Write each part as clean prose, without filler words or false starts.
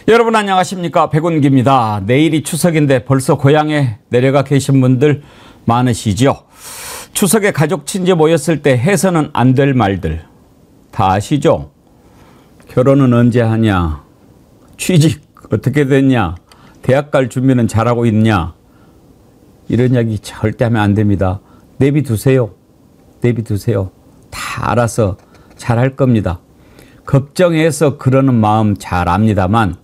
여러분 안녕하십니까, 백운기입니다. 내일이 추석인데 벌써 고향에 내려가 계신 분들 많으시죠. 추석에 가족 친지 모였을 때 해서는 안 될 말들 다 아시죠? 결혼은 언제 하냐, 취직 어떻게 됐냐, 대학 갈 준비는 잘하고 있냐, 이런 이야기 절대 하면 안 됩니다. 내비두세요. 다 알아서 잘할 겁니다. 걱정해서 그러는 마음 잘 압니다만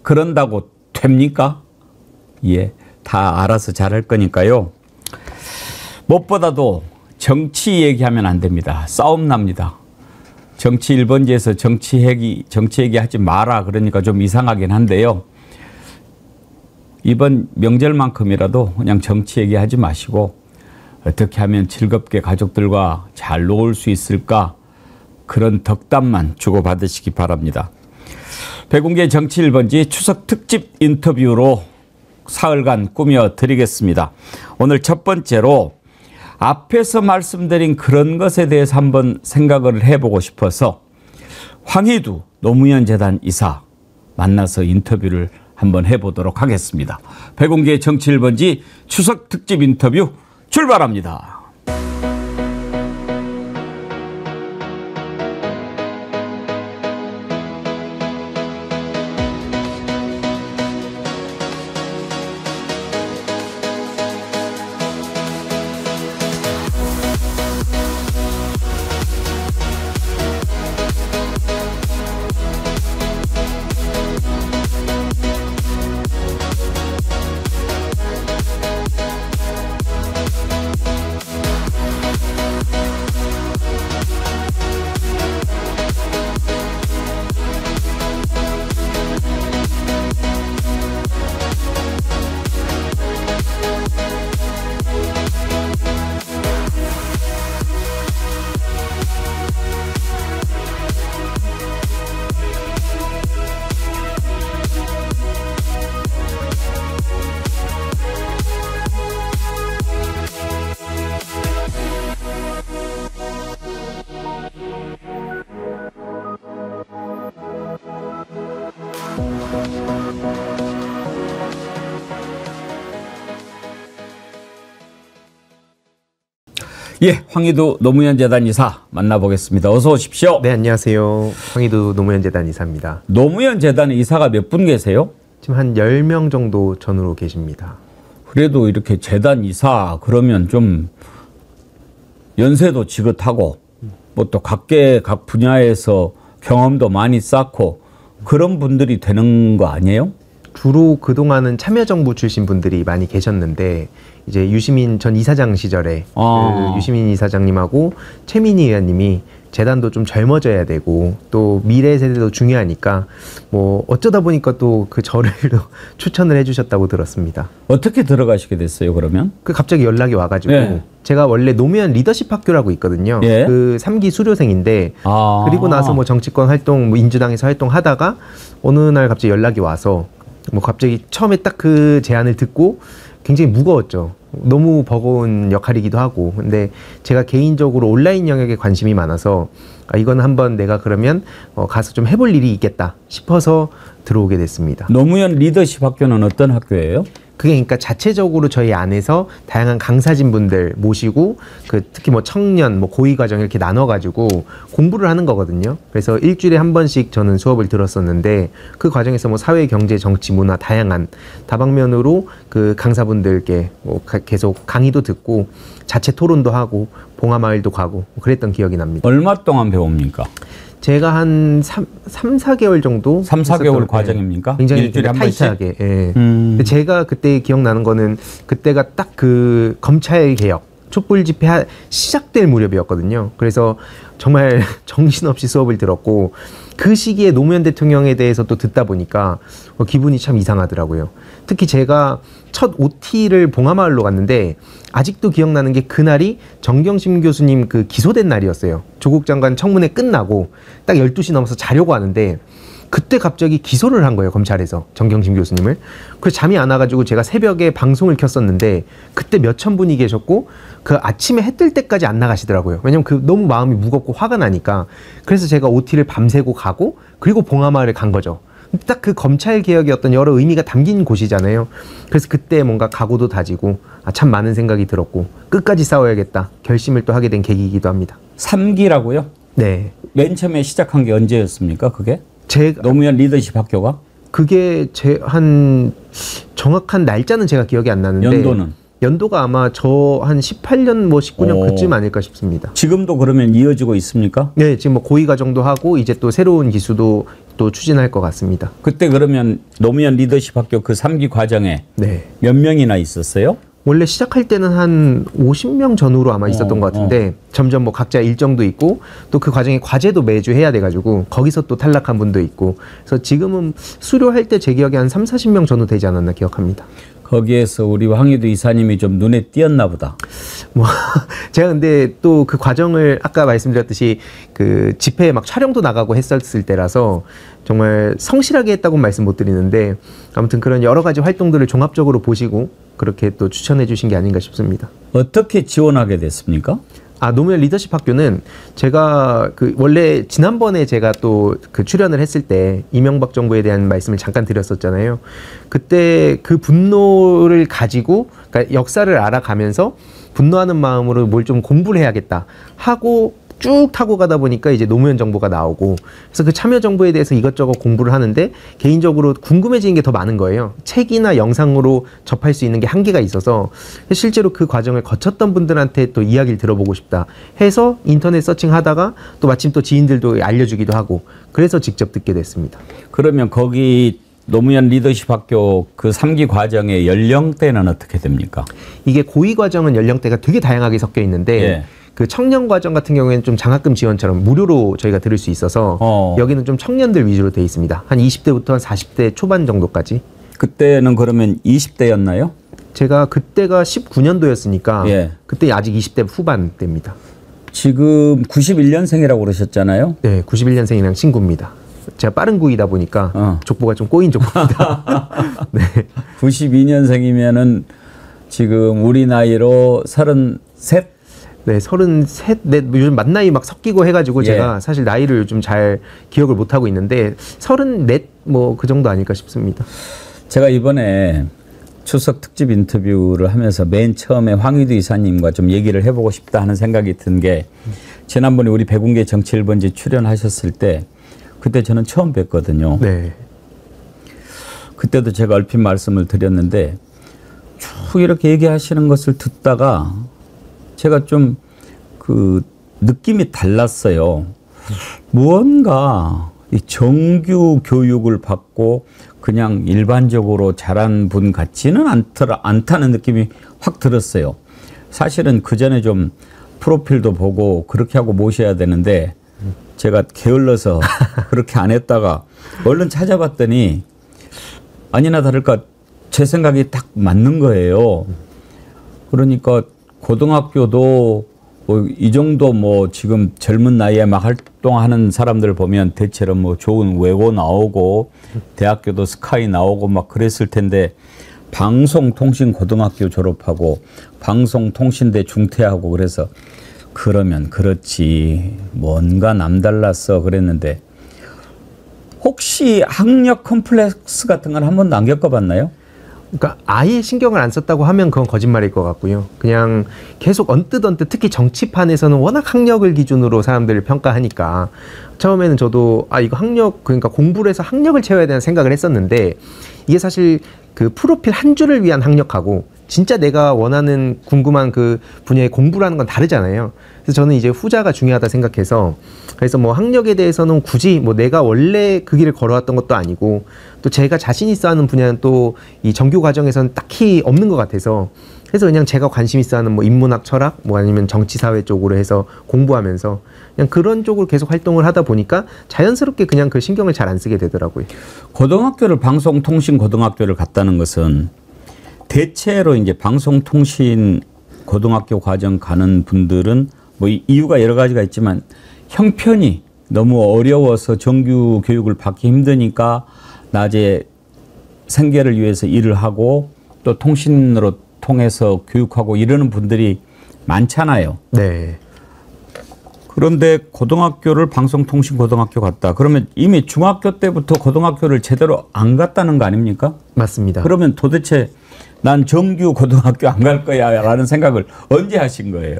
그런다고 됩니까? 예, 다 알아서 잘할 거니까요. 무엇보다도 정치 얘기하면 안 됩니다. 싸움 납니다. 정치 1번지에서 정치 얘기하지 마라 그러니까 좀 이상하긴 한데요. 이번 명절만큼이라도 그냥 정치 얘기하지 마시고 어떻게 하면 즐겁게 가족들과 잘 놀 수 있을까, 그런 덕담만 주고받으시기 바랍니다. 백운기의 정치 1번지 추석 특집 인터뷰로 사흘간 꾸며드리겠습니다. 오늘 첫 번째로 앞에서 말씀드린 그런 것에 대해서 한번 생각을 해보고 싶어서 황희두 노무현 재단 이사 만나서 인터뷰를 한번 해보도록 하겠습니다. 백운기의 정치 1번지 추석 특집 인터뷰 출발합니다. 예, 황희두 노무현 재단 이사 만나보겠습니다. 어서 오십시오. 네, 안녕하세요. 황희두 노무현 재단 이사입니다. 노무현 재단에 이사가 몇 분 계세요? 지금 한 10명 정도 전후로 계십니다. 그래도 이렇게 재단 이사 그러면 좀 연세도 지긋하고 뭐 또 각 분야에서 경험도 많이 쌓고 그런 분들이 되는 거 아니에요? 주로 그동안은 참여정부 출신 분들이 많이 계셨는데 이제 유시민 전 이사장 시절에 그 유시민 이사장님하고 최민희 의원님이 재단도 좀 젊어져야 되고 또 미래 세대도 중요하니까 뭐 어쩌다 보니까 또 그 저를 추천을 해주셨다고 들었습니다. 어떻게 들어가시게 됐어요, 그러면? 그 갑자기 연락이 와가지고 네. 제가 원래 노무현 리더십 학교라고 있거든요. 예. 그 3기 수료생인데 그리고 나서 뭐 정치권 활동, 뭐 민주당에서 활동하다가 어느 날 갑자기 연락이 와서 뭐 갑자기 처음에 딱 그 제안을 듣고 굉장히 무거웠죠. 너무 버거운 역할이기도 하고. 근데 제가 개인적으로 온라인 영역에 관심이 많아서 이건 한번 내가 그러면 가서 좀 해볼 일이 있겠다 싶어서 들어오게 됐습니다. 노무현 리더십 학교는 어떤 학교예요? 그게 그러니까 자체적으로 저희 안에서 다양한 강사진 분들 모시고 특히 뭐 청년, 뭐 고위 과정 이렇게 나눠가지고 공부를 하는 거거든요. 그래서 일주일에 한 번씩 저는 수업을 들었었는데 그 과정에서 뭐 사회, 경제, 정치, 문화 다양한 다방면으로 그 강사분들께 뭐 계속 강의도 듣고 자체 토론도 하고 봉하마을도 가고 그랬던 기억이 납니다. 얼마 동안 배웁니까? 제가 한 4개월 정도 4개월 과정입니까? 굉장히 일주일에 한 타이트하게. 예. 근데 제가 그때 기억나는 거는 그때가 딱 그 검찰 개혁 촛불 집회 시작될 무렵이었거든요. 그래서 정말 정신없이 수업을 들었고 그 시기에 노무현 대통령에 대해서 또 듣다 보니까 기분이 참 이상하더라고요. 특히 제가 첫 OT를 봉하마을로 갔는데 아직도 기억나는 게 그날이 정경심 교수님 그 기소된 날이었어요. 조국 장관 청문회 끝나고 딱 12시 넘어서 자려고 하는데 그때 갑자기 기소를 한 거예요, 검찰에서 정경심 교수님을. 그래서 잠이 안 와가지고 제가 새벽에 방송을 켰었는데 그때 몇천 분이 계셨고 그 아침에 해 뜰 때까지 안 나가시더라고요. 왜냐면 그 너무 마음이 무겁고 화가 나니까. 그래서 제가 OT를 밤새고 가고 그리고 봉하마을에 간 거죠. 딱 그 검찰 개혁의 어떤 여러 의미가 담긴 곳이잖아요. 그래서 그때 뭔가 각오도 다지고 참 많은 생각이 들었고 끝까지 싸워야겠다 결심을 또 하게 된 계기이기도 합니다. 3기라고요? 네. 맨 처음에 시작한 게 언제였습니까? 그게? 제가 노무현 리더십 학교가? 그게 한 정확한 날짜는 제가 기억이 안 나는데 연도가 아마 저 한 18년 뭐 19년 그쯤 아닐까 싶습니다. 지금도 그러면 이어지고 있습니까? 네, 지금 뭐 고위 과정도 하고 이제 또 새로운 기수도 또 추진할 것 같습니다. 그때 그러면 노무현 리더십 학교 그 3기 과정에 네. 몇 명이나 있었어요? 원래 시작할 때는 한 50명 전후로 아마 있었던 것 같은데 점점 뭐 각자 일정도 있고 또 그 과정에 과제도 매주 해야 돼가지고 거기서 또 탈락한 분도 있고 그래서 지금은 수료할 때 제 기억에 한 30-40명 전후 되지 않았나 기억합니다. 거기에서 우리 황희도 이사님이 좀 눈에 띄었나 보다. 뭐 제가 근데 또 그 과정을 아까 말씀드렸듯이 그 집회에 막 촬영도 나가고 했었을 때라서 정말 성실하게 했다고는 말씀 못 드리는데 아무튼 그런 여러 가지 활동들을 종합적으로 보시고 그렇게 또 추천해 주신 게 아닌가 싶습니다. 어떻게 지원하게 됐습니까? 노무현 리더십 학교는 제가 그 원래 지난번에 제가 또 그 출연을 했을 때 이명박 정부에 대한 말씀을 잠깐 드렸었잖아요. 그때 그 분노를 가지고 그러니까 역사를 알아가면서 분노하는 마음으로 뭘 좀 공부를 해야겠다 하고 쭉 타고 가다 보니까 이제 노무현 정부가 나오고 그래서 그 참여정부에 대해서 이것저것 공부를 하는데 개인적으로 궁금해지는 게 더 많은 거예요. 책이나 영상으로 접할 수 있는 게 한계가 있어서 실제로 그 과정을 거쳤던 분들한테 또 이야기를 들어보고 싶다 해서 인터넷 서칭하다가 또 마침 또 지인들도 알려주기도 하고 그래서 직접 듣게 됐습니다. 그러면 거기 노무현 리더십 학교 그 3기 과정의 연령대는 어떻게 됩니까? 이게 고위 과정은 연령대가 되게 다양하게 섞여 있는데 예. 그 청년 과정 같은 경우에는 좀 장학금 지원처럼 무료로 저희가 들을 수 있어서 여기는 좀 청년들 위주로 돼 있습니다. 한 20대부터 한 40대 초반 정도까지. 그때는 그러면 20대였나요? 제가 그때가 19년도였으니까 예. 그때 아직 20대 후반 때입니다. 지금 91년생이라고 그러셨잖아요. 네, 91년생이랑 친구입니다. 제가 빠른 구이다 보니까 족보가 좀 꼬인 족보입니다. 네. 92년생이면은 지금 우리 나이로 33? 네, 33, 네, 요즘 만나이 막 섞이고 해가지고 예. 제가 사실 나이를 요즘 잘 기억을 못하고 있는데 34 뭐 그 정도 아닐까 싶습니다. 제가 이번에 추석 특집 인터뷰를 하면서 맨 처음에 황희도 이사님과 좀 얘기를 해보고 싶다 하는 생각이 든 게 지난번에 우리 백운계 정치 1번지 출연하셨을 때 그때 저는 처음 뵀거든요. 네. 그때도 제가 얼핏 말씀을 드렸는데 쭉 이렇게 얘기하시는 것을 듣다가 제가 좀 그 느낌이 달랐어요. 무언가 이 정규 교육을 받고 그냥 일반적으로 자란 분 같지는 않다는 느낌이 확 들었어요. 사실은 그 전에 좀 프로필도 보고 그렇게 하고 모셔야 되는데 제가 게을러서 그렇게 안 했다가 얼른 찾아봤더니 아니나 다를까 제 생각이 딱 맞는 거예요. 그러니까 고등학교도 뭐 이 정도 뭐 지금 젊은 나이에 막 활동하는 사람들 보면 대체로 뭐 좋은 외고 나오고 대학교도 스카이 나오고 막 그랬을 텐데 방송통신고등학교 졸업하고 방송통신대 중퇴하고 그래서 그러면 그렇지 뭔가 남달랐어 그랬는데 혹시 학력 컴플렉스 같은 건 한 번도 안 겪어봤나요? 그러니까 아예 신경을 안 썼다고 하면 그건 거짓말일 것 같고요. 그냥 계속 언뜻 특히 정치판에서는 워낙 학력을 기준으로 사람들을 평가하니까 처음에는 저도 이거 학력 그러니까 공부를 해서 학력을 채워야 되는 생각을 했었는데 이게 사실 그 프로필 한 줄을 위한 학력하고 진짜 내가 원하는 궁금한 그 분야의 공부를 하는 건 다르잖아요. 그래서 저는 이제 후자가 중요하다 생각해서 그래서 뭐 학력에 대해서는 굳이 뭐 내가 원래 그 길을 걸어왔던 것도 아니고 또 제가 자신 있어 하는 분야는 또 이 정규 과정에서는 딱히 없는 것 같아서 그래서 그냥 제가 관심 있어 하는 뭐 인문학 철학 뭐 아니면 정치사회 쪽으로 해서 공부하면서 그냥 그런 쪽으로 계속 활동을 하다 보니까 자연스럽게 그냥 그 신경을 잘 안 쓰게 되더라고요. 고등학교를 방송통신 고등학교를 갔다는 것은 대체로 이제 방송통신 고등학교 과정 가는 분들은 뭐 이유가 여러 가지가 있지만 형편이 너무 어려워서 정규 교육을 받기 힘드니까 낮에 생계를 위해서 일을 하고 또 통신으로 통해서 교육하고 이러는 분들이 많잖아요. 네. 그런데 고등학교를 방송통신고등학교 갔다. 그러면 이미 중학교 때부터 고등학교를 제대로 안 갔다는 거 아닙니까? 맞습니다. 그러면 도대체 난 정규 고등학교 안 갈 거야 라는 생각을 언제 하신 거예요?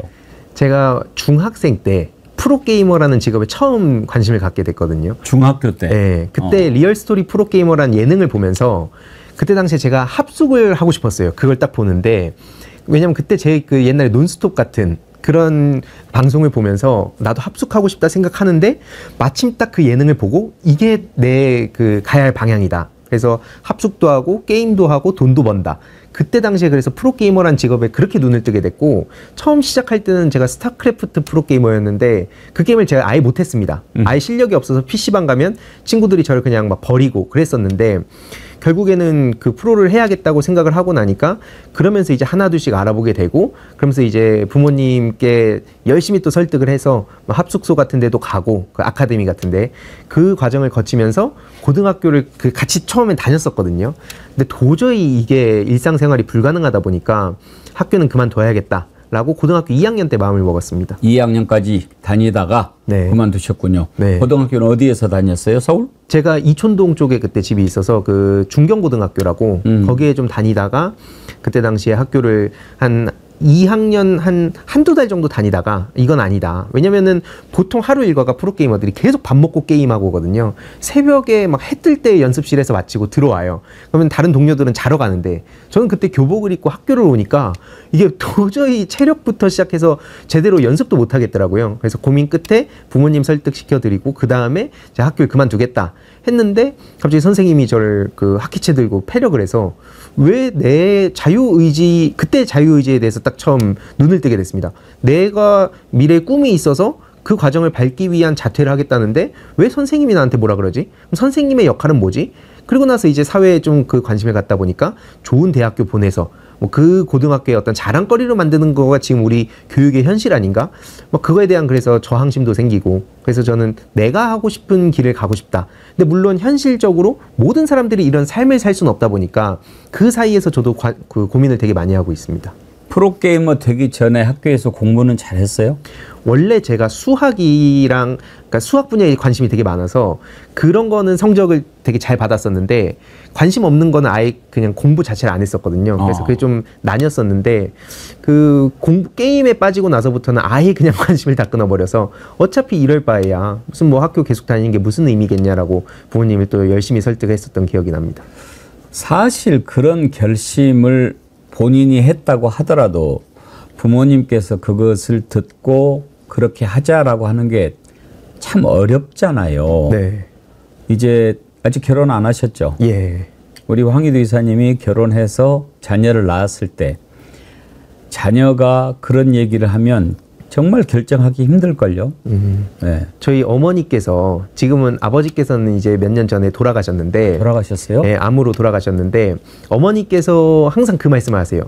제가 중학생 때 프로게이머라는 직업에 처음 관심을 갖게 됐거든요. 중학교 때? 네. 그때 리얼스토리 프로게이머라는 예능을 보면서 그때 당시에 제가 합숙을 하고 싶었어요. 그걸 딱 보는데 왜냐면 그때 제 그 옛날에 논스톱 같은 그런 방송을 보면서 나도 합숙하고 싶다 생각하는데 마침 딱 그 예능을 보고 이게 내 그 가야 할 방향이다. 그래서 합숙도 하고 게임도 하고 돈도 번다. 그때 당시에 그래서 프로게이머란 직업에 그렇게 눈을 뜨게 됐고 처음 시작할 때는 제가 스타크래프트 프로게이머였는데 그 게임을 제가 아예 못했습니다. 아예 실력이 없어서 PC방 가면 친구들이 저를 그냥 막 버리고 그랬었는데 결국에는 그 프로를 해야겠다고 생각을 하고 나니까 그러면서 이제 하나둘씩 알아보게 되고 그러면서 이제 부모님께 열심히 또 설득을 해서 합숙소 같은 데도 가고 그 아카데미 같은데 그 과정을 거치면서 고등학교를 그 같이 처음엔 다녔었거든요. 근데 도저히 이게 일상생활이 불가능하다 보니까 학교는 그만둬야겠다. 라고 고등학교 2학년 때 마음을 먹었습니다. 2학년까지 다니다가 네. 그만두셨군요. 네. 고등학교는 어디에서 다녔어요? 서울? 제가 이촌동 쪽에 그때 집이 있어서 그 중경고등학교라고 거기에 좀 다니다가 그때 당시에 학교를 한 2학년 한두 달 정도 다니다가 이건 아니다. 왜냐면은 보통 하루 일과가 프로게이머들이 계속 밥 먹고 게임하고 오거든요. 새벽에 막 해 뜰 때 연습실에서 마치고 들어와요. 그러면 다른 동료들은 자러 가는데 저는 그때 교복을 입고 학교를 오니까 이게 도저히 체력부터 시작해서 제대로 연습도 못 하겠더라고요. 그래서 고민 끝에 부모님 설득시켜드리고 그 다음에 학교를 그만두겠다 했는데 갑자기 선생님이 저를 그 학기채 들고 패력을 해서 왜 내 자유의지 그때 자유의지에 대해서 딱 처음 눈을 뜨게 됐습니다. 내가 미래에 꿈이 있어서 그 과정을 밟기 위한 자퇴를 하겠다는데 왜 선생님이 나한테 뭐라 그러지? 그럼 선생님의 역할은 뭐지? 그리고 나서 이제 사회에 좀 그 관심을 갖다 보니까 좋은 대학교 보내서 뭐 그 고등학교의 어떤 자랑거리로 만드는 거가 지금 우리 교육의 현실 아닌가? 뭐 그거에 대한 그래서 저항심도 생기고 그래서 저는 내가 하고 싶은 길을 가고 싶다. 근데 물론 현실적으로 모든 사람들이 이런 삶을 살 수는 없다 보니까 그 사이에서 저도 그 고민을 되게 많이 하고 있습니다. 프로게이머 되기 전에 학교에서 공부는 잘했어요? 원래 제가 수학이랑 그러니까 수학 분야에 관심이 되게 많아서 그런 거는 성적을 되게 잘 받았었는데 관심 없는 거는 아예 그냥 공부 자체를 안 했었거든요. 그래서 그게 좀 나뉘었었는데 그 게임에 빠지고 나서부터는 아예 그냥 관심을 다 끊어버려서 어차피 이럴 바에야 무슨 뭐 학교 계속 다니는 게 무슨 의미겠냐라고 부모님을 또 열심히 설득했었던 기억이 납니다. 사실 그런 결심을 본인이 했다고 하더라도 부모님께서 그것을 듣고 그렇게 하자라고 하는 게 참 어렵잖아요. 네. 이제 아직 결혼 안 하셨죠? 예. 우리 황희도 이사님이 결혼해서 자녀를 낳았을 때 자녀가 그런 얘기를 하면 정말 결정하기 힘들걸요. 네. 저희 어머니께서 지금은 아버지께서는 이제 몇 년 전에 돌아가셨는데 돌아가셨어요? 네, 암으로 돌아가셨는데 어머니께서 항상 그 말씀을 하세요.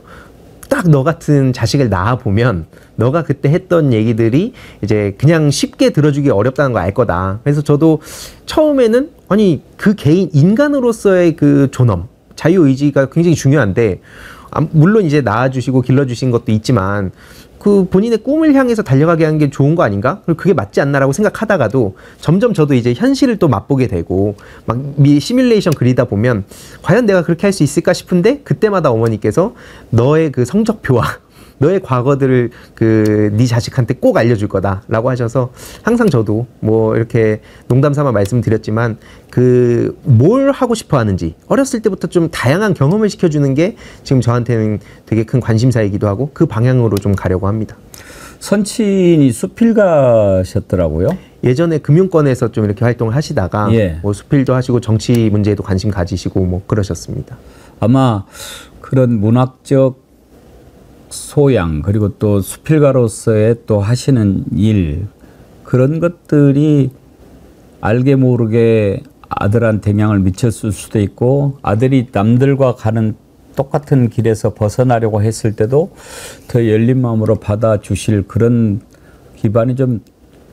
딱 너 같은 자식을 낳아 보면 너가 그때 했던 얘기들이 이제 그냥 쉽게 들어주기 어렵다는 거 알 거다. 그래서 저도 처음에는 아니 그 개인 인간으로서의 그 존엄, 자유의지가 굉장히 중요한데 물론 이제 낳아주시고 길러주신 것도 있지만 그 본인의 꿈을 향해서 달려가게 하는 게 좋은 거 아닌가? 그리고 그게 맞지 않나라고 생각하다가도 점점 저도 이제 현실을 또 맛보게 되고 막 시뮬레이션 그리다 보면 과연 내가 그렇게 할 수 있을까 싶은데 그때마다 어머니께서 너의 그 성적표와 너의 과거들을 그 네 자식한테 꼭 알려줄 거다라고 하셔서 항상 저도 뭐 이렇게 농담 삼아 말씀드렸지만 그 뭘 하고 싶어 하는지 어렸을 때부터 좀 다양한 경험을 시켜주는 게 지금 저한테는 되게 큰 관심사이기도 하고 그 방향으로 좀 가려고 합니다. 선친이 수필가셨더라고요. 예전에 금융권에서 좀 이렇게 활동을 하시다가 예. 뭐 수필도 하시고 정치 문제에도 관심 가지시고 뭐 그러셨습니다. 아마 그런 문학적 소양 그리고 또 수필가로서의 또 하시는 일 그런 것들이 알게 모르게 아들한테 영향을 미쳤을 수도 있고 아들이 남들과 가는 똑같은 길에서 벗어나려고 했을 때도 더 열린 마음으로 받아주실 그런 기반이 좀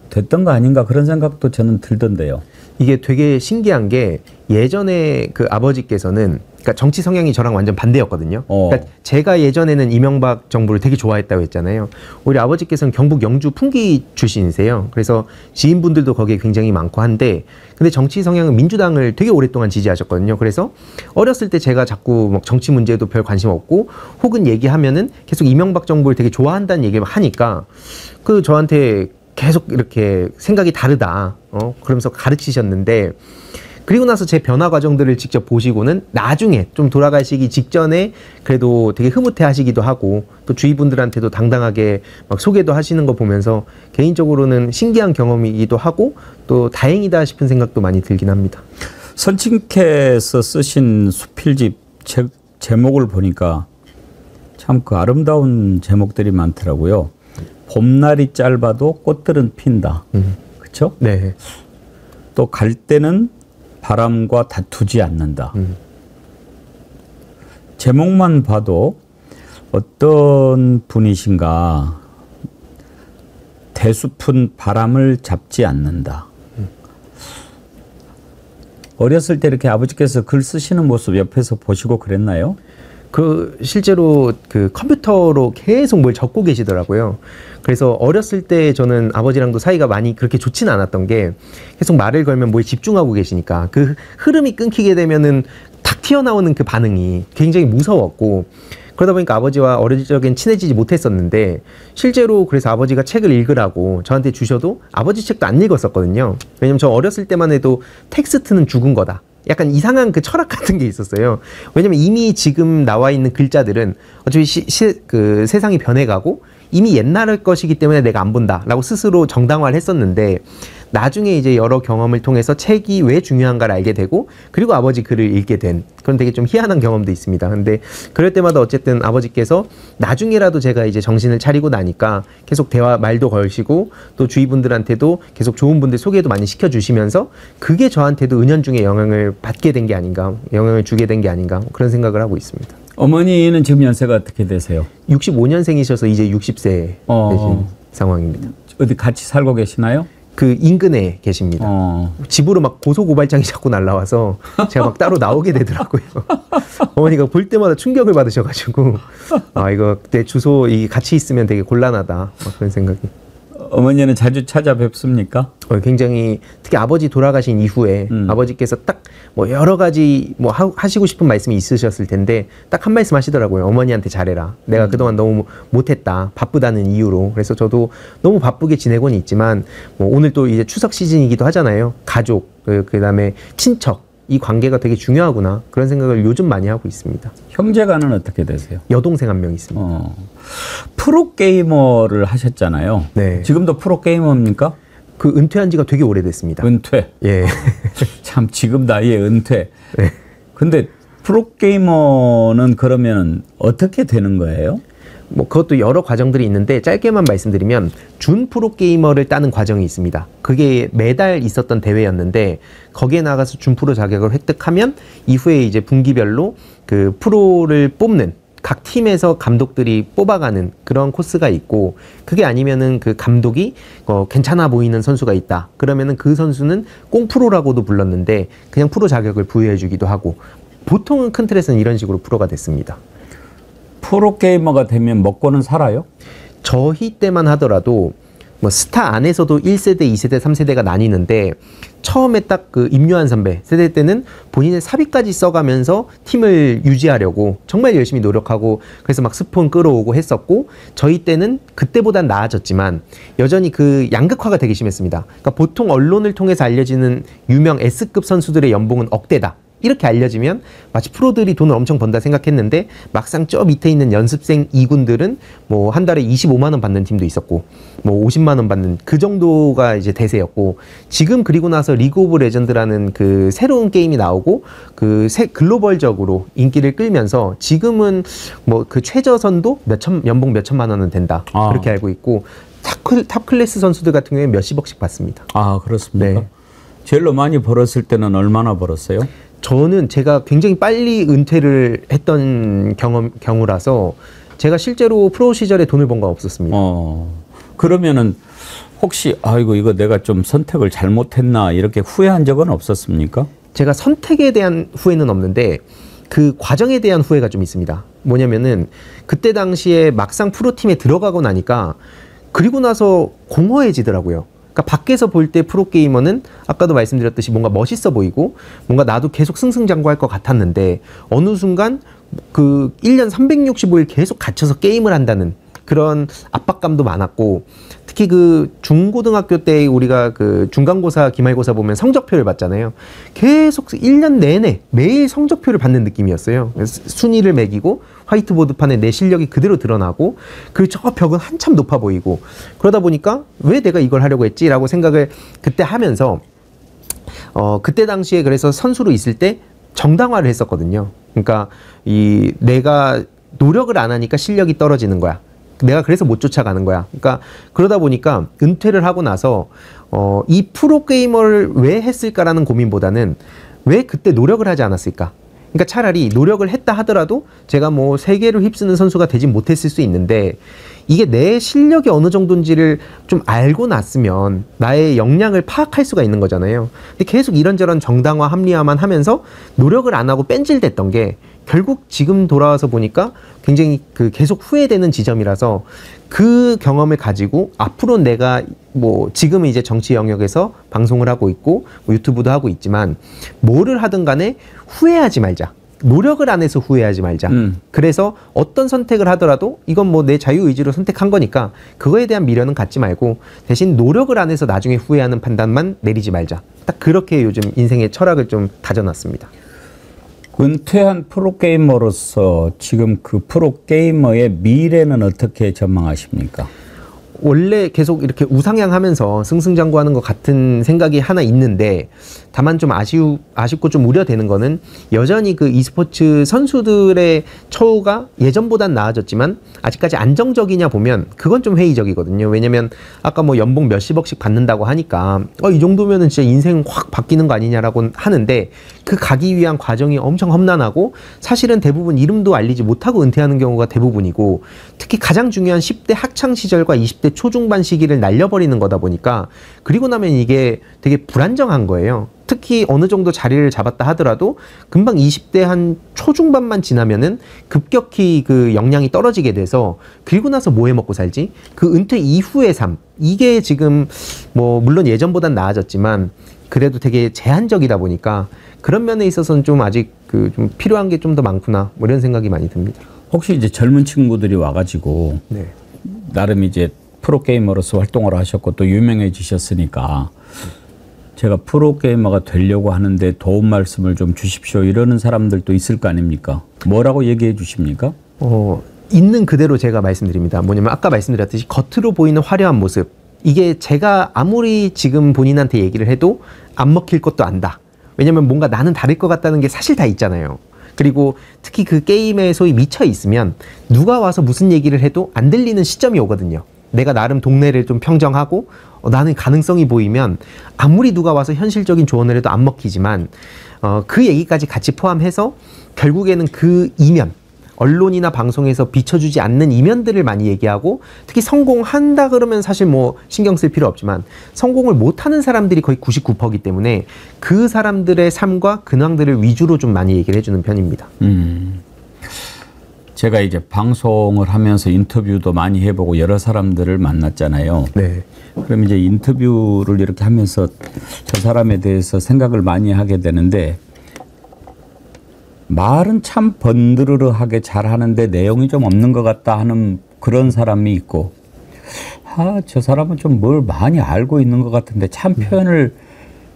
됐던 거 아닌가 그런 생각도 저는 들던데요. 이게 되게 신기한 게 예전에 그 아버지께서는 그러니까 정치 성향이 저랑 완전 반대였거든요. 그러니까 제가 예전에는 이명박 정부를 되게 좋아했다고 했잖아요. 오히려 아버지께서는 경북 영주 풍기 출신이세요. 그래서 지인분들도 거기에 굉장히 많고 한데, 근데 정치 성향은 민주당을 되게 오랫동안 지지하셨거든요. 그래서 어렸을 때 제가 자꾸 막 정치 문제도 별 관심 없고, 혹은 얘기하면은 계속 이명박 정부를 되게 좋아한다는 얘기를 하니까 그 저한테 계속 이렇게 생각이 다르다, 그러면서 가르치셨는데, 그리고 나서 제 변화 과정들을 직접 보시고는 나중에 좀 돌아가시기 직전에 그래도 되게 흐뭇해 하시기도 하고, 또 주위 분들한테도 당당하게 막 소개도 하시는 거 보면서 개인적으로는 신기한 경험이기도 하고 또 다행이다 싶은 생각도 많이 들긴 합니다. 선친께서 쓰신 수필집 제목을 보니까 참 그 아름다운 제목들이 많더라고요. 봄날이 짧아도 꽃들은 핀다. 그렇죠? 네. 또 갈 때는 바람과 다투지 않는다. 제목만 봐도 어떤 분이신가. 대숲은 바람을 잡지 않는다. 어렸을 때 이렇게 아버지께서 글 쓰시는 모습 옆에서 보시고 그랬나요? 그 실제로 그 컴퓨터로 계속 뭘 적고 계시더라고요. 그래서 어렸을 때 저는 아버지랑도 사이가 많이 그렇게 좋지는 않았던 게, 계속 말을 걸면 뭐에 집중하고 계시니까 그 흐름이 끊기게 되면은 탁 튀어나오는 그 반응이 굉장히 무서웠고, 그러다 보니까 아버지와 어릴 적엔 친해지지 못했었는데, 실제로 그래서 아버지가 책을 읽으라고 저한테 주셔도 아버지 책도 안 읽었었거든요. 왜냐면 저 어렸을 때만 해도 텍스트는 죽은 거다, 약간 이상한 그 철학 같은 게 있었어요. 왜냐면 이미 지금 나와 있는 글자들은 어차피 그 세상이 변해가고 이미 옛날 것이기 때문에 내가 안 본다라고 스스로 정당화를 했었는데, 나중에 이제 여러 경험을 통해서 책이 왜 중요한가를 알게 되고, 그리고 아버지 글을 읽게 된 그런 되게 좀 희한한 경험도 있습니다. 근데 그럴 때마다 어쨌든 아버지께서 나중에라도 제가 이제 정신을 차리고 나니까 계속 말도 걸시고, 또 주위 분들한테도 계속 좋은 분들 소개도 많이 시켜주시면서, 그게 저한테도 은연중에 영향을 받게 된 게 아닌가, 영향을 주게 된 게 아닌가, 그런 생각을 하고 있습니다. 어머니는 지금 연세가 어떻게 되세요? 65년생이셔서 이제 60세 되신 상황입니다. 어디 같이 살고 계시나요? 그 인근에 계십니다. 집으로 막 고소고발장이 자꾸 날라와서 제가 막 따로 나오게 되더라고요. 어머니가 볼 때마다 충격을 받으셔가지고, 아, 이거 내 주소 같이 있으면 되게 곤란하다, 막 그런 생각이. 어머니는 자주 찾아뵙습니까? 굉장히, 특히 아버지 돌아가신 이후에 아버지께서 딱 뭐 여러 가지 뭐 하시고 싶은 말씀이 있으셨을 텐데 딱 한 말씀 하시더라고요. 어머니한테 잘해라. 내가 그동안 너무 못했다, 바쁘다는 이유로. 그래서 저도 너무 바쁘게 지내고는 있지만, 뭐 오늘 또 이제 추석 시즌이기도 하잖아요. 가족, 그다음에 친척, 이 관계가 되게 중요하구나, 그런 생각을 요즘 많이 하고 있습니다. 형제간은 어떻게 되세요? 여동생 한 명 있습니다. 프로게이머를 하셨잖아요. 네. 지금도 프로게이머입니까? 그 은퇴한 지가 되게 오래됐습니다. 은퇴. 예. 참 지금 나이에 은퇴. 네. 근데 프로게이머는 그러면 어떻게 되는 거예요? 뭐 그것도 여러 과정들이 있는데, 짧게만 말씀드리면 준 프로게이머를 따는 과정이 있습니다. 그게 매달 있었던 대회였는데, 거기에 나가서 준 프로 자격을 획득하면 이후에 이제 분기별로 그 프로를 뽑는, 각 팀에서 감독들이 뽑아가는 그런 코스가 있고, 그게 아니면은 그 감독이 괜찮아 보이는 선수가 있다, 그러면은 그 선수는 꽁프로라고도 불렀는데 그냥 프로 자격을 부여해 주기도 하고, 보통은 큰 틀에서는 이런 식으로 프로가 됐습니다. 프로게이머가 되면 먹고는 살아요? 저희 때만 하더라도 뭐 스타 안에서도 1세대, 2세대, 3세대가 나뉘는데, 처음에 딱 그 임요한 선배 세대 때는 본인의 사비까지 써가면서 팀을 유지하려고 정말 열심히 노력하고, 그래서 막 스폰 끌어오고 했었고, 저희 때는 그때보단 나아졌지만 여전히 그 양극화가 되게 심했습니다. 그러니까 보통 언론을 통해서 알려지는 유명 S급 선수들의 연봉은 억대다, 이렇게 알려지면 마치 프로들이 돈을 엄청 번다 생각했는데, 막상 저 밑에 있는 연습생 2군들은 뭐 한 달에 25만 원 받는 팀도 있었고, 뭐 50만 원 받는, 그 정도가 이제 대세였고, 지금 그리고 나서 리그 오브 레전드라는 그 새로운 게임이 나오고, 그 글로벌적으로 인기를 끌면서 지금은 뭐 그 최저선도 연봉 몇 천만 원은 된다, 그렇게 알고 있고, 탑 클래스 선수들 같은 경우에 몇십억씩 받습니다. 아, 그렇습니까? 네. 제일로 많이 벌었을 때는 얼마나 벌었어요? 저는 제가 굉장히 빨리 은퇴를 했던 경우라서 제가 실제로 프로 시절에 돈을 번 건 없었습니다. 그러면은 혹시 아이고 이거 내가 좀 선택을 잘못했나 이렇게 후회한 적은 없었습니까? 제가 선택에 대한 후회는 없는데, 그 과정에 대한 후회가 좀 있습니다. 뭐냐면은 그때 당시에 막상 프로팀에 들어가고 나니까 그리고 나서 공허해지더라고요. 그러니까 밖에서 볼 때 프로게이머는 아까도 말씀드렸듯이 뭔가 멋있어 보이고 뭔가 나도 계속 승승장구할 것 같았는데 어느 순간 그 1년 365일 계속 갇혀서 게임을 한다는 그런 압박감도 많았고, 특히 그 중고등학교 때 우리가 그 중간고사, 기말고사 보면 성적표를 받잖아요. 계속 1년 내내 매일 성적표를 받는 느낌이었어요. 그래서 순위를 매기고 화이트보드판에 내 실력이 그대로 드러나고, 그 저 벽은 한참 높아 보이고, 그러다 보니까 왜 내가 이걸 하려고 했지라고 생각을 그때 하면서 그때 당시에 그래서 선수로 있을 때 정당화를 했었거든요. 그러니까 이 내가 노력을 안 하니까 실력이 떨어지는 거야. 내가 그래서 못 쫓아가는 거야. 그러니까 그러다 보니까 은퇴를 하고 나서 이 프로게이머를 왜 했을까라는 고민보다는 왜 그때 노력을 하지 않았을까. 그러니까 차라리 노력을 했다 하더라도 제가 뭐 세계를 휩쓰는 선수가 되진 못했을 수 있는데, 이게 내 실력이 어느 정도인지를 좀 알고 났으면 나의 역량을 파악할 수가 있는 거잖아요. 근데 계속 이런저런 정당화, 합리화만 하면서 노력을 안 하고 뺀질댔던 게 결국 지금 돌아와서 보니까 굉장히 그 계속 후회되는 지점이라서, 그 경험을 가지고 앞으로 내가 뭐 지금은 이제 정치 영역에서 방송을 하고 있고 뭐 유튜브도 하고 있지만 뭐를 하든 간에 후회하지 말자. 노력을 안 해서 후회하지 말자. 그래서 어떤 선택을 하더라도 이건 뭐 내 자유의지로 선택한 거니까 그거에 대한 미련은 갖지 말고 대신 노력을 안 해서 나중에 후회하는 판단만 내리지 말자. 딱 그렇게 요즘 인생의 철학을 좀 다져놨습니다. 은퇴한 프로게이머로서 지금 그 프로게이머의 미래는 어떻게 전망하십니까? 원래 계속 이렇게 우상향하면서 승승장구하는 것 같은 생각이 하나 있는데, 다만 좀 아쉽고 좀 우려되는 거는 여전히 그 e스포츠 선수들의 처우가 예전보단 나아졌지만 아직까지 안정적이냐 보면 그건 좀 회의적이거든요. 왜냐면 아까 뭐 연봉 몇십억씩 받는다고 하니까 이 정도면은 진짜 인생 확 바뀌는 거 아니냐라고 하는데, 그 가기 위한 과정이 엄청 험난하고 사실은 대부분 이름도 알리지 못하고 은퇴하는 경우가 대부분이고, 특히 가장 중요한 10대 학창 시절과 20대 초중반 시기를 날려버리는 거다 보니까 그리고 나면 이게 되게 불안정한 거예요. 특히 어느 정도 자리를 잡았다 하더라도 금방 20대 한 초중반만 지나면은 급격히 그 역량이 떨어지게 돼서 그리고 나서 뭐 해 먹고 살지? 그 은퇴 이후의 삶, 이게 지금 뭐 물론 예전보단 나아졌지만 그래도 되게 제한적이다 보니까 그런 면에 있어서는 좀 아직 그 좀 필요한 게 좀 더 많구나, 뭐 이런 생각이 많이 듭니다. 혹시 이제 젊은 친구들이 와가지고 네. 나름 이제 프로게이머로서 활동을 하셨고 또 유명해지셨으니까 제가 프로게이머가 되려고 하는데 도움 말씀을 좀 주십시오 이러는 사람들도 있을 거 아닙니까? 뭐라고 얘기해 주십니까? 있는 그대로 제가 말씀드립니다. 뭐냐면 아까 말씀드렸듯이 겉으로 보이는 화려한 모습, 이게 제가 아무리 지금 본인한테 얘기를 해도 안 먹힐 것도 안다. 왜냐면 뭔가 나는 다를 것 같다는 게 사실 다 있잖아요. 그리고 특히 그 게임에 소위 미쳐 있으면 누가 와서 무슨 얘기를 해도 안 들리는 시점이 오거든요. 내가 나름 동네를 좀 평정하고 나는 가능성이 보이면 아무리 누가 와서 현실적인 조언을 해도 안 먹히지만 그 얘기까지 같이 포함해서 결국에는 그 이면, 언론이나 방송에서 비춰주지 않는 이면들을 많이 얘기하고, 특히 성공한다 그러면 사실 뭐 신경 쓸 필요 없지만 성공을 못하는 사람들이 거의 99%이기 때문에 그 사람들의 삶과 근황들을 위주로 좀 많이 얘기를 해주는 편입니다. 제가 이제 방송을 하면서 인터뷰도 많이 해보고 여러 사람들을 만났잖아요. 네. 그럼 이제 인터뷰를 이렇게 하면서 저 사람에 대해서 생각을 많이 하게 되는데, 말은 참 번드르르하게 잘하는데 내용이 좀 없는 것 같다 하는 그런 사람이 있고, 저 사람은 좀 뭘 많이 알고 있는 것 같은데 참 표현을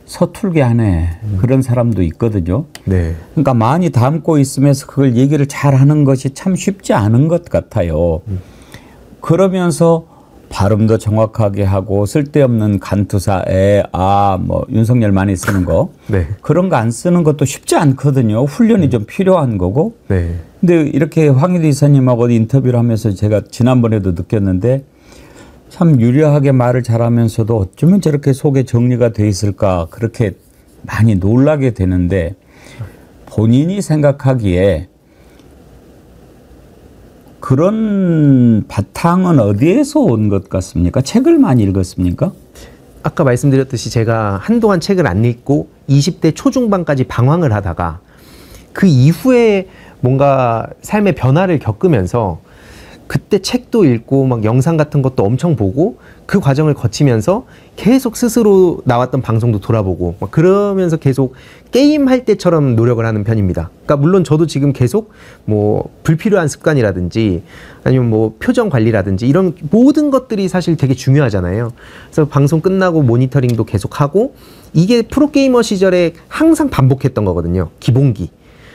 서툴게 하네, 그런 사람도 있거든요. 네. 그러니까 많이 담고 있으면서 그걸 얘기를 잘하는 것이 참 쉽지 않은 것 같아요. 그러면서 발음도 정확하게 하고 쓸데없는 간투사에 뭐 윤석열 많이 쓰는 거 네. 그런 거 안 쓰는 것도 쉽지 않거든요. 훈련이 좀 필요한 거고. 네. 근데 이렇게 황희도 이사님하고 인터뷰를 하면서 제가 지난번에도 느꼈는데 참 유려하게 말을 잘하면서도 어쩌면 저렇게 속에 정리가 돼 있을까, 그렇게 많이 놀라게 되는데, 본인이 생각하기에 그런 바탕은 어디에서 온 것 같습니까? 책을 많이 읽었습니까? 아까 말씀드렸듯이 제가 한동안 책을 안 읽고 20대 초중반까지 방황을 하다가 그 이후에 뭔가 삶의 변화를 겪으면서 그때 책도 읽고 막 영상 같은 것도 엄청 보고 그 과정을 거치면서 계속 스스로 나왔던 방송도 돌아보고 막 그러면서 계속 게임할 때처럼 노력을 하는 편입니다. 그러니까 물론 저도 지금 계속 뭐 불필요한 습관이라든지 아니면 뭐 표정 관리라든지 이런 모든 것들이 사실 되게 중요하잖아요. 그래서 방송 끝나고 모니터링도 계속 하고 이게 프로게이머 시절에 항상 반복했던 거거든요. 기본기.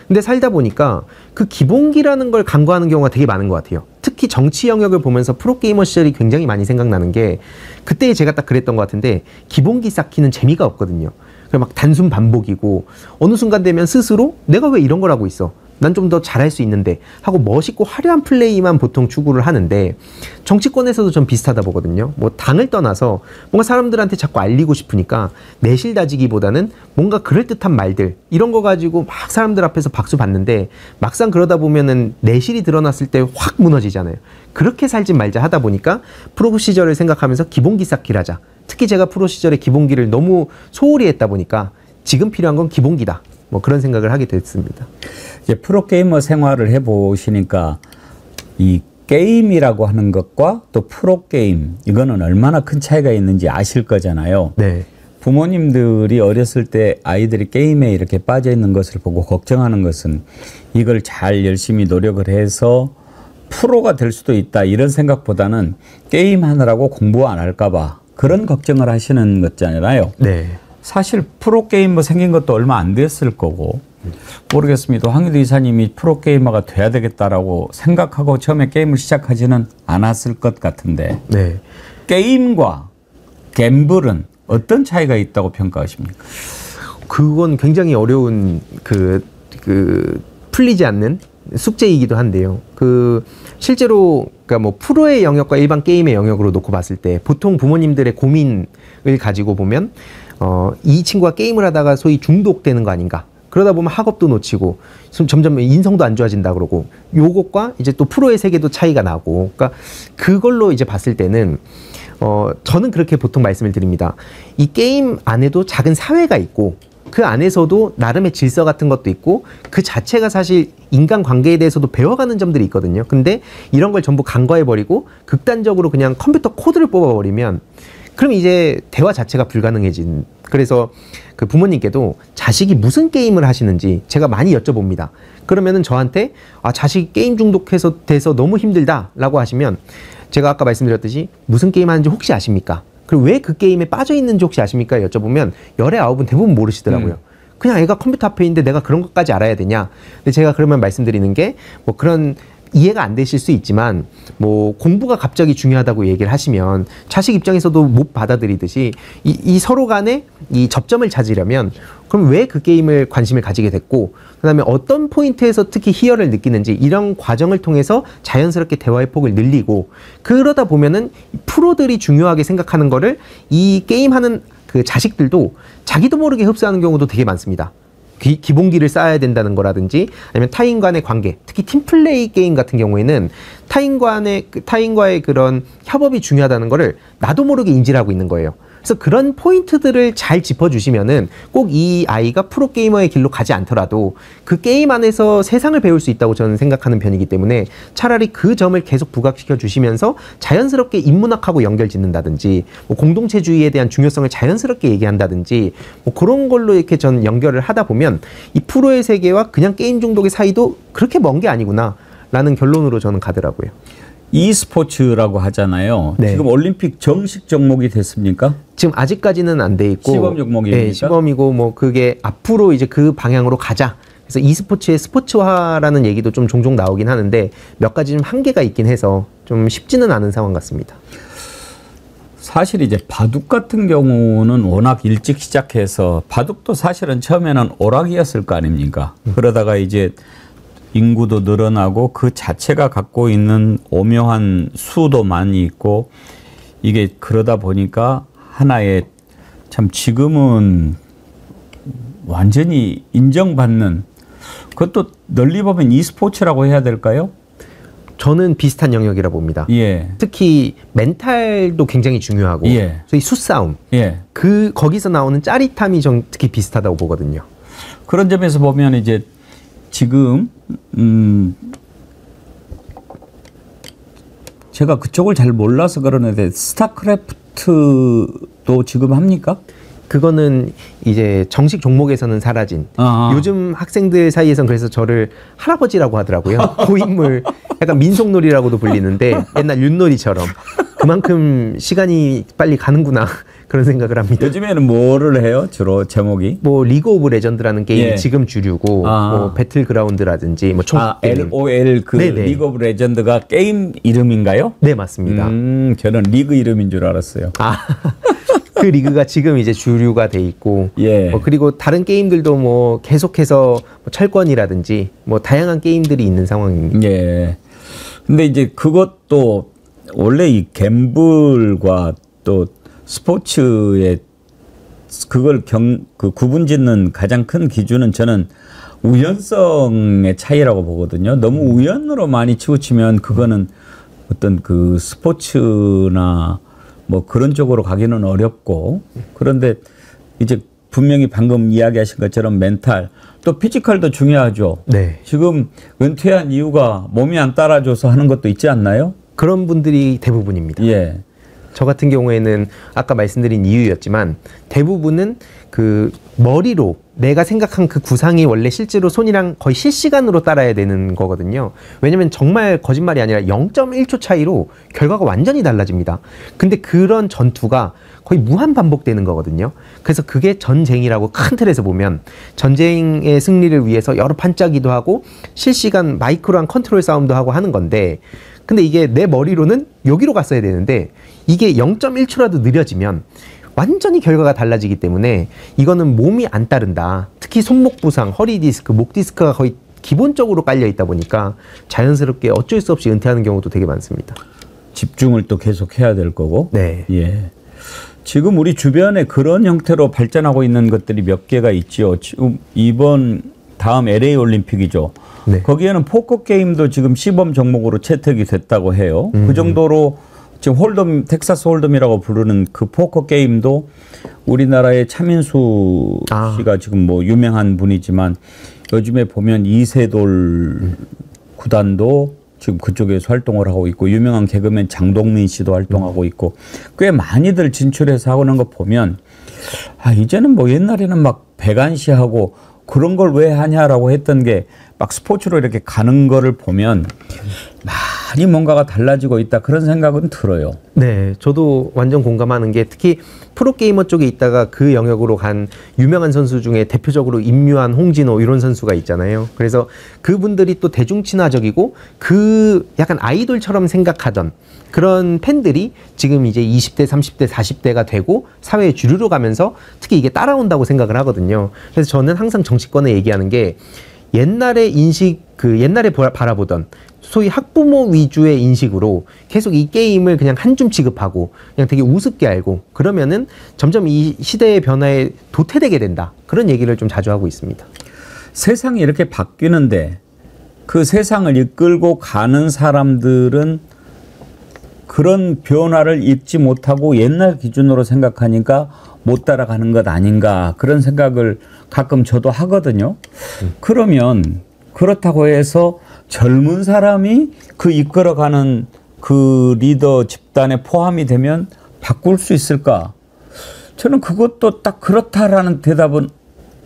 근데 살다 보니까 그 기본기라는 걸 간과하는 경우가 되게 많은 것 같아요. 특히 정치 영역을 보면서 프로게이머 시절이 굉장히 많이 생각나는 게 그때 제가 딱 그랬던 것 같은데 기본기 쌓기는 재미가 없거든요. 막 단순 반복이고 어느 순간 되면 스스로 내가 왜 이런 걸 하고 있어? 난 좀 더 잘할 수 있는데 하고 멋있고 화려한 플레이만 보통 추구를 하는데 정치권에서도 좀 비슷하다 보거든요. 뭐 당을 떠나서 뭔가 사람들한테 자꾸 알리고 싶으니까 내실 다지기보다는 뭔가 그럴듯한 말들 이런 거 가지고 막 사람들 앞에서 박수 받는데 막상 그러다 보면은 내실이 드러났을 때 확 무너지잖아요. 그렇게 살지 말자 하다 보니까 프로 시절을 생각하면서 기본기 쌓기를 하자. 특히 제가 프로 시절에 기본기를 너무 소홀히 했다 보니까 지금 필요한 건 기본기다. 뭐 그런 생각을 하게 됐습니다. 이제 프로게이머 생활을 해보시니까 이 게임이라고 하는 것과 또 프로게임 이거는 얼마나 큰 차이가 있는지 아실 거잖아요. 네. 부모님들이 어렸을 때 아이들이 게임에 이렇게 빠져 있는 것을 보고 걱정하는 것은 이걸 잘 열심히 노력을 해서 프로가 될 수도 있다 이런 생각보다는 게임 하느라고 공부 안 할까 봐 그런 걱정을 하시는 거잖아요. 네. 사실 프로게이머 생긴 것도 얼마 안 됐을 거고 모르겠습니다. 황유도 이사님이 프로게이머가 돼야 되겠다라고 생각하고 처음에 게임을 시작하지는 않았을 것 같은데 네. 게임과 갬블은 어떤 차이가 있다고 평가하십니까? 그건 굉장히 어려운 풀리지 않는 숙제이기도 한데요. 실제로 그러니까 뭐 프로의 영역과 일반 게임의 영역으로 놓고 봤을 때 보통 부모님들의 고민을 가지고 보면 이 친구가 게임을 하다가 소위 중독되는 거 아닌가. 그러다 보면 학업도 놓치고 점점 인성도 안 좋아진다 그러고 요것과 이제 또 프로의 세계도 차이가 나고 그러니까 그걸로 이제 봤을 때는 저는 그렇게 보통 말씀을 드립니다. 이 게임 안에도 작은 사회가 있고 그 안에서도 나름의 질서 같은 것도 있고 그 자체가 사실 인간 관계에 대해서도 배워가는 점들이 있거든요. 근데 이런 걸 전부 간과해버리고 극단적으로 그냥 컴퓨터 코드를 뽑아버리면 그럼 이제 대화 자체가 불가능해진. 그래서 그 부모님께도 자식이 무슨 게임을 하시는지 제가 많이 여쭤봅니다. 그러면은 저한테 자식이 게임 중독해서 돼서 너무 힘들다라고 하시면 제가 아까 말씀드렸듯이 무슨 게임 하는지 혹시 아십니까? 그리고 왜 그 게임에 빠져 있는지 혹시 아십니까? 여쭤보면 열의 9은 대부분 모르시더라고요. 그냥 애가 컴퓨터 앞에 있는데 내가 그런 것까지 알아야 되냐? 근데 제가 그러면 말씀드리는 게 뭐 그런 이해가 안 되실 수 있지만 뭐 공부가 갑자기 중요하다고 얘기를 하시면 자식 입장에서도 못 받아들이듯이 이 서로 간에 이 접점을 찾으려면 그럼 왜 그 게임을 관심을 가지게 됐고 그다음에 어떤 포인트에서 특히 희열을 느끼는지 이런 과정을 통해서 자연스럽게 대화의 폭을 늘리고 그러다 보면은 프로들이 중요하게 생각하는 거를 이 게임하는 그 자식들도 자기도 모르게 흡수하는 경우도 되게 많습니다. 기본기를 쌓아야 된다는 거라든지 아니면 타인 간의 관계, 특히 팀플레이 게임 같은 경우에는 타인과의 그런 협업이 중요하다는 거를 나도 모르게 인지를 하고 있는 거예요. 그래서 그런 포인트들을 잘 짚어주시면은 꼭 이 아이가 프로게이머의 길로 가지 않더라도 그 게임 안에서 세상을 배울 수 있다고 저는 생각하는 편이기 때문에 차라리 그 점을 계속 부각시켜 주시면서 자연스럽게 인문학하고 연결 짓는다든지 뭐 공동체주의에 대한 중요성을 자연스럽게 얘기한다든지 뭐 그런 걸로 이렇게 전 연결을 하다 보면 이 프로의 세계와 그냥 게임 중독의 사이도 그렇게 먼 게 아니구나 라는 결론으로 저는 가더라고요. e스포츠라고 하잖아요. 네. 지금 올림픽 정식 종목이 됐습니까? 지금 아직까지는 안 돼 있고 시범 종목입니까? 네, 시범이고 뭐 그게 앞으로 이제 그 방향으로 가자. 그래서 e스포츠의 스포츠화라는 얘기도 좀 종종 나오긴 하는데 몇 가지 좀 한계가 있긴 해서 좀 쉽지는 않은 상황 같습니다. 사실 이제 바둑 같은 경우는 워낙 일찍 시작해서 바둑도 사실은 처음에는 오락이었을 거 아닙니까? 그러다가 이제 인구도 늘어나고 그 자체가 갖고 있는 오묘한 수도 많이 있고 이게 그러다 보니까 하나의 참 지금은 완전히 인정받는 그것도 널리 보면 e스포츠라고 해야 될까요? 저는 비슷한 영역이라 봅니다. 예. 특히 멘탈도 굉장히 중요하고 예. 소위 수싸움 예. 거기서 나오는 짜릿함이 전 특히 비슷하다고 보거든요. 그런 점에서 보면 이제 지금 제가 그쪽을 잘 몰라서 그러는데 스타크래프트도 지금 합니까? 그거는 이제 정식 종목에서는 사라진. 요즘 학생들 사이에선 그래서 저를 할아버지라고 하더라고요. 고인물, 약간 민속놀이라고도 불리는데 옛날 윷놀이처럼 그만큼 시간이 빨리 가는구나 그런 생각을 합니다. 요즘에는 뭐를 해요? 주로 제목이? 뭐 리그 오브 레전드라는 게임이 예. 지금 주류고 뭐 배틀그라운드라든지 뭐 LOL 그 네네. 리그 오브 레전드가 게임 이름인가요? 네, 맞습니다. 저는 리그 이름인 줄 알았어요. 그 리그가 지금 이제 주류가 돼 있고, 예. 그리고 다른 게임들도 뭐 계속해서 뭐 철권이라든지 뭐 다양한 게임들이 있는 상황입니다. 예. 근데 이제 그것도 원래 이 갬블과 또 스포츠의 그걸 그 구분 짓는 가장 큰 기준은 저는 우연성의 차이라고 보거든요. 너무 우연으로 많이 치우치면 그거는 어떤 그 스포츠나 뭐 그런 쪽으로 가기는 어렵고, 그런데 이제 분명히 방금 이야기하신 것처럼 멘탈 또 피지컬도 중요하죠. 네. 지금 은퇴한 이유가 몸이 안 따라줘서 하는 것도 있지 않나요? 그런 분들이 대부분입니다. 예. 저 같은 경우에는 아까 말씀드린 이유였지만 대부분은 그 머리로 내가 생각한 그 구상이 원래 실제로 손이랑 거의 실시간으로 따라야 되는 거거든요. 왜냐면 정말 거짓말이 아니라 0.1초 차이로 결과가 완전히 달라집니다. 근데 그런 전투가 거의 무한 반복되는 거거든요. 그래서 그게 전쟁이라고 큰 틀에서 보면 전쟁의 승리를 위해서 여러 판짜기도 하고 실시간 마이크로한 컨트롤 싸움도 하고 하는 건데, 근데 이게 내 머리로는 여기로 갔어야 되는데 이게 0.1초라도 느려지면 완전히 결과가 달라지기 때문에 이거는 몸이 안 따른다. 특히 손목 부상, 허리 디스크, 목 디스크가 거의 기본적으로 깔려 있다 보니까 자연스럽게 어쩔 수 없이 은퇴하는 경우도 되게 많습니다. 집중을 또 계속 해야 될 거고. 네. 예. 지금 우리 주변에 그런 형태로 발전하고 있는 것들이 몇 개가 있죠. 지금 다음 LA 올림픽이죠. 네. 거기에는 포커 게임도 지금 시범 종목으로 채택이 됐다고 해요. 그 정도로 지금 홀덤, 텍사스 홀덤이라고 부르는 그 포커 게임도 우리나라의 차민수 씨가 지금 뭐 유명한 분이지만 요즘에 보면 이세돌 구단도 지금 그쪽에서 활동을 하고 있고, 유명한 개그맨 장동민 씨도 활동하고 있고, 꽤 많이들 진출해서 하는 거 보면 이제는 뭐 옛날에는 막 백안시하고 그런 걸 왜 하냐라고 했던 게 막 스포츠로 이렇게 가는 거를 보면 많이 뭔가가 달라지고 있다, 그런 생각은 들어요. 네, 저도 완전 공감하는 게 특히 프로게이머 쪽에 있다가 그 영역으로 간 유명한 선수 중에 대표적으로 임유한, 홍진호 이런 선수가 있잖아요. 그래서 그분들이 또 대중친화적이고 그 약간 아이돌처럼 생각하던 그런 팬들이 지금 이제 20대, 30대, 40대가 되고 사회의 주류로 가면서 특히 이게 따라온다고 생각을 하거든요. 그래서 저는 항상 정치권에 얘기하는 게 옛날의 인식, 옛날에 바라보던 소위 학부모 위주의 인식으로 계속 이 게임을 그냥 한 줌 취급하고 그냥 되게 우습게 알고 그러면은 점점 이 시대의 변화에 도태되게 된다. 그런 얘기를 좀 자주 하고 있습니다. 세상이 이렇게 바뀌는데 그 세상을 이끌고 가는 사람들은 그런 변화를 읽지 못하고 옛날 기준으로 생각하니까 못 따라가는 것 아닌가, 그런 생각을 가끔 저도 하거든요. 그러면 그렇다고 해서 젊은 사람이 그 이끌어가는 그 리더 집단에 포함이 되면 바꿀 수 있을까? 저는 그것도 딱 그렇다라는 대답은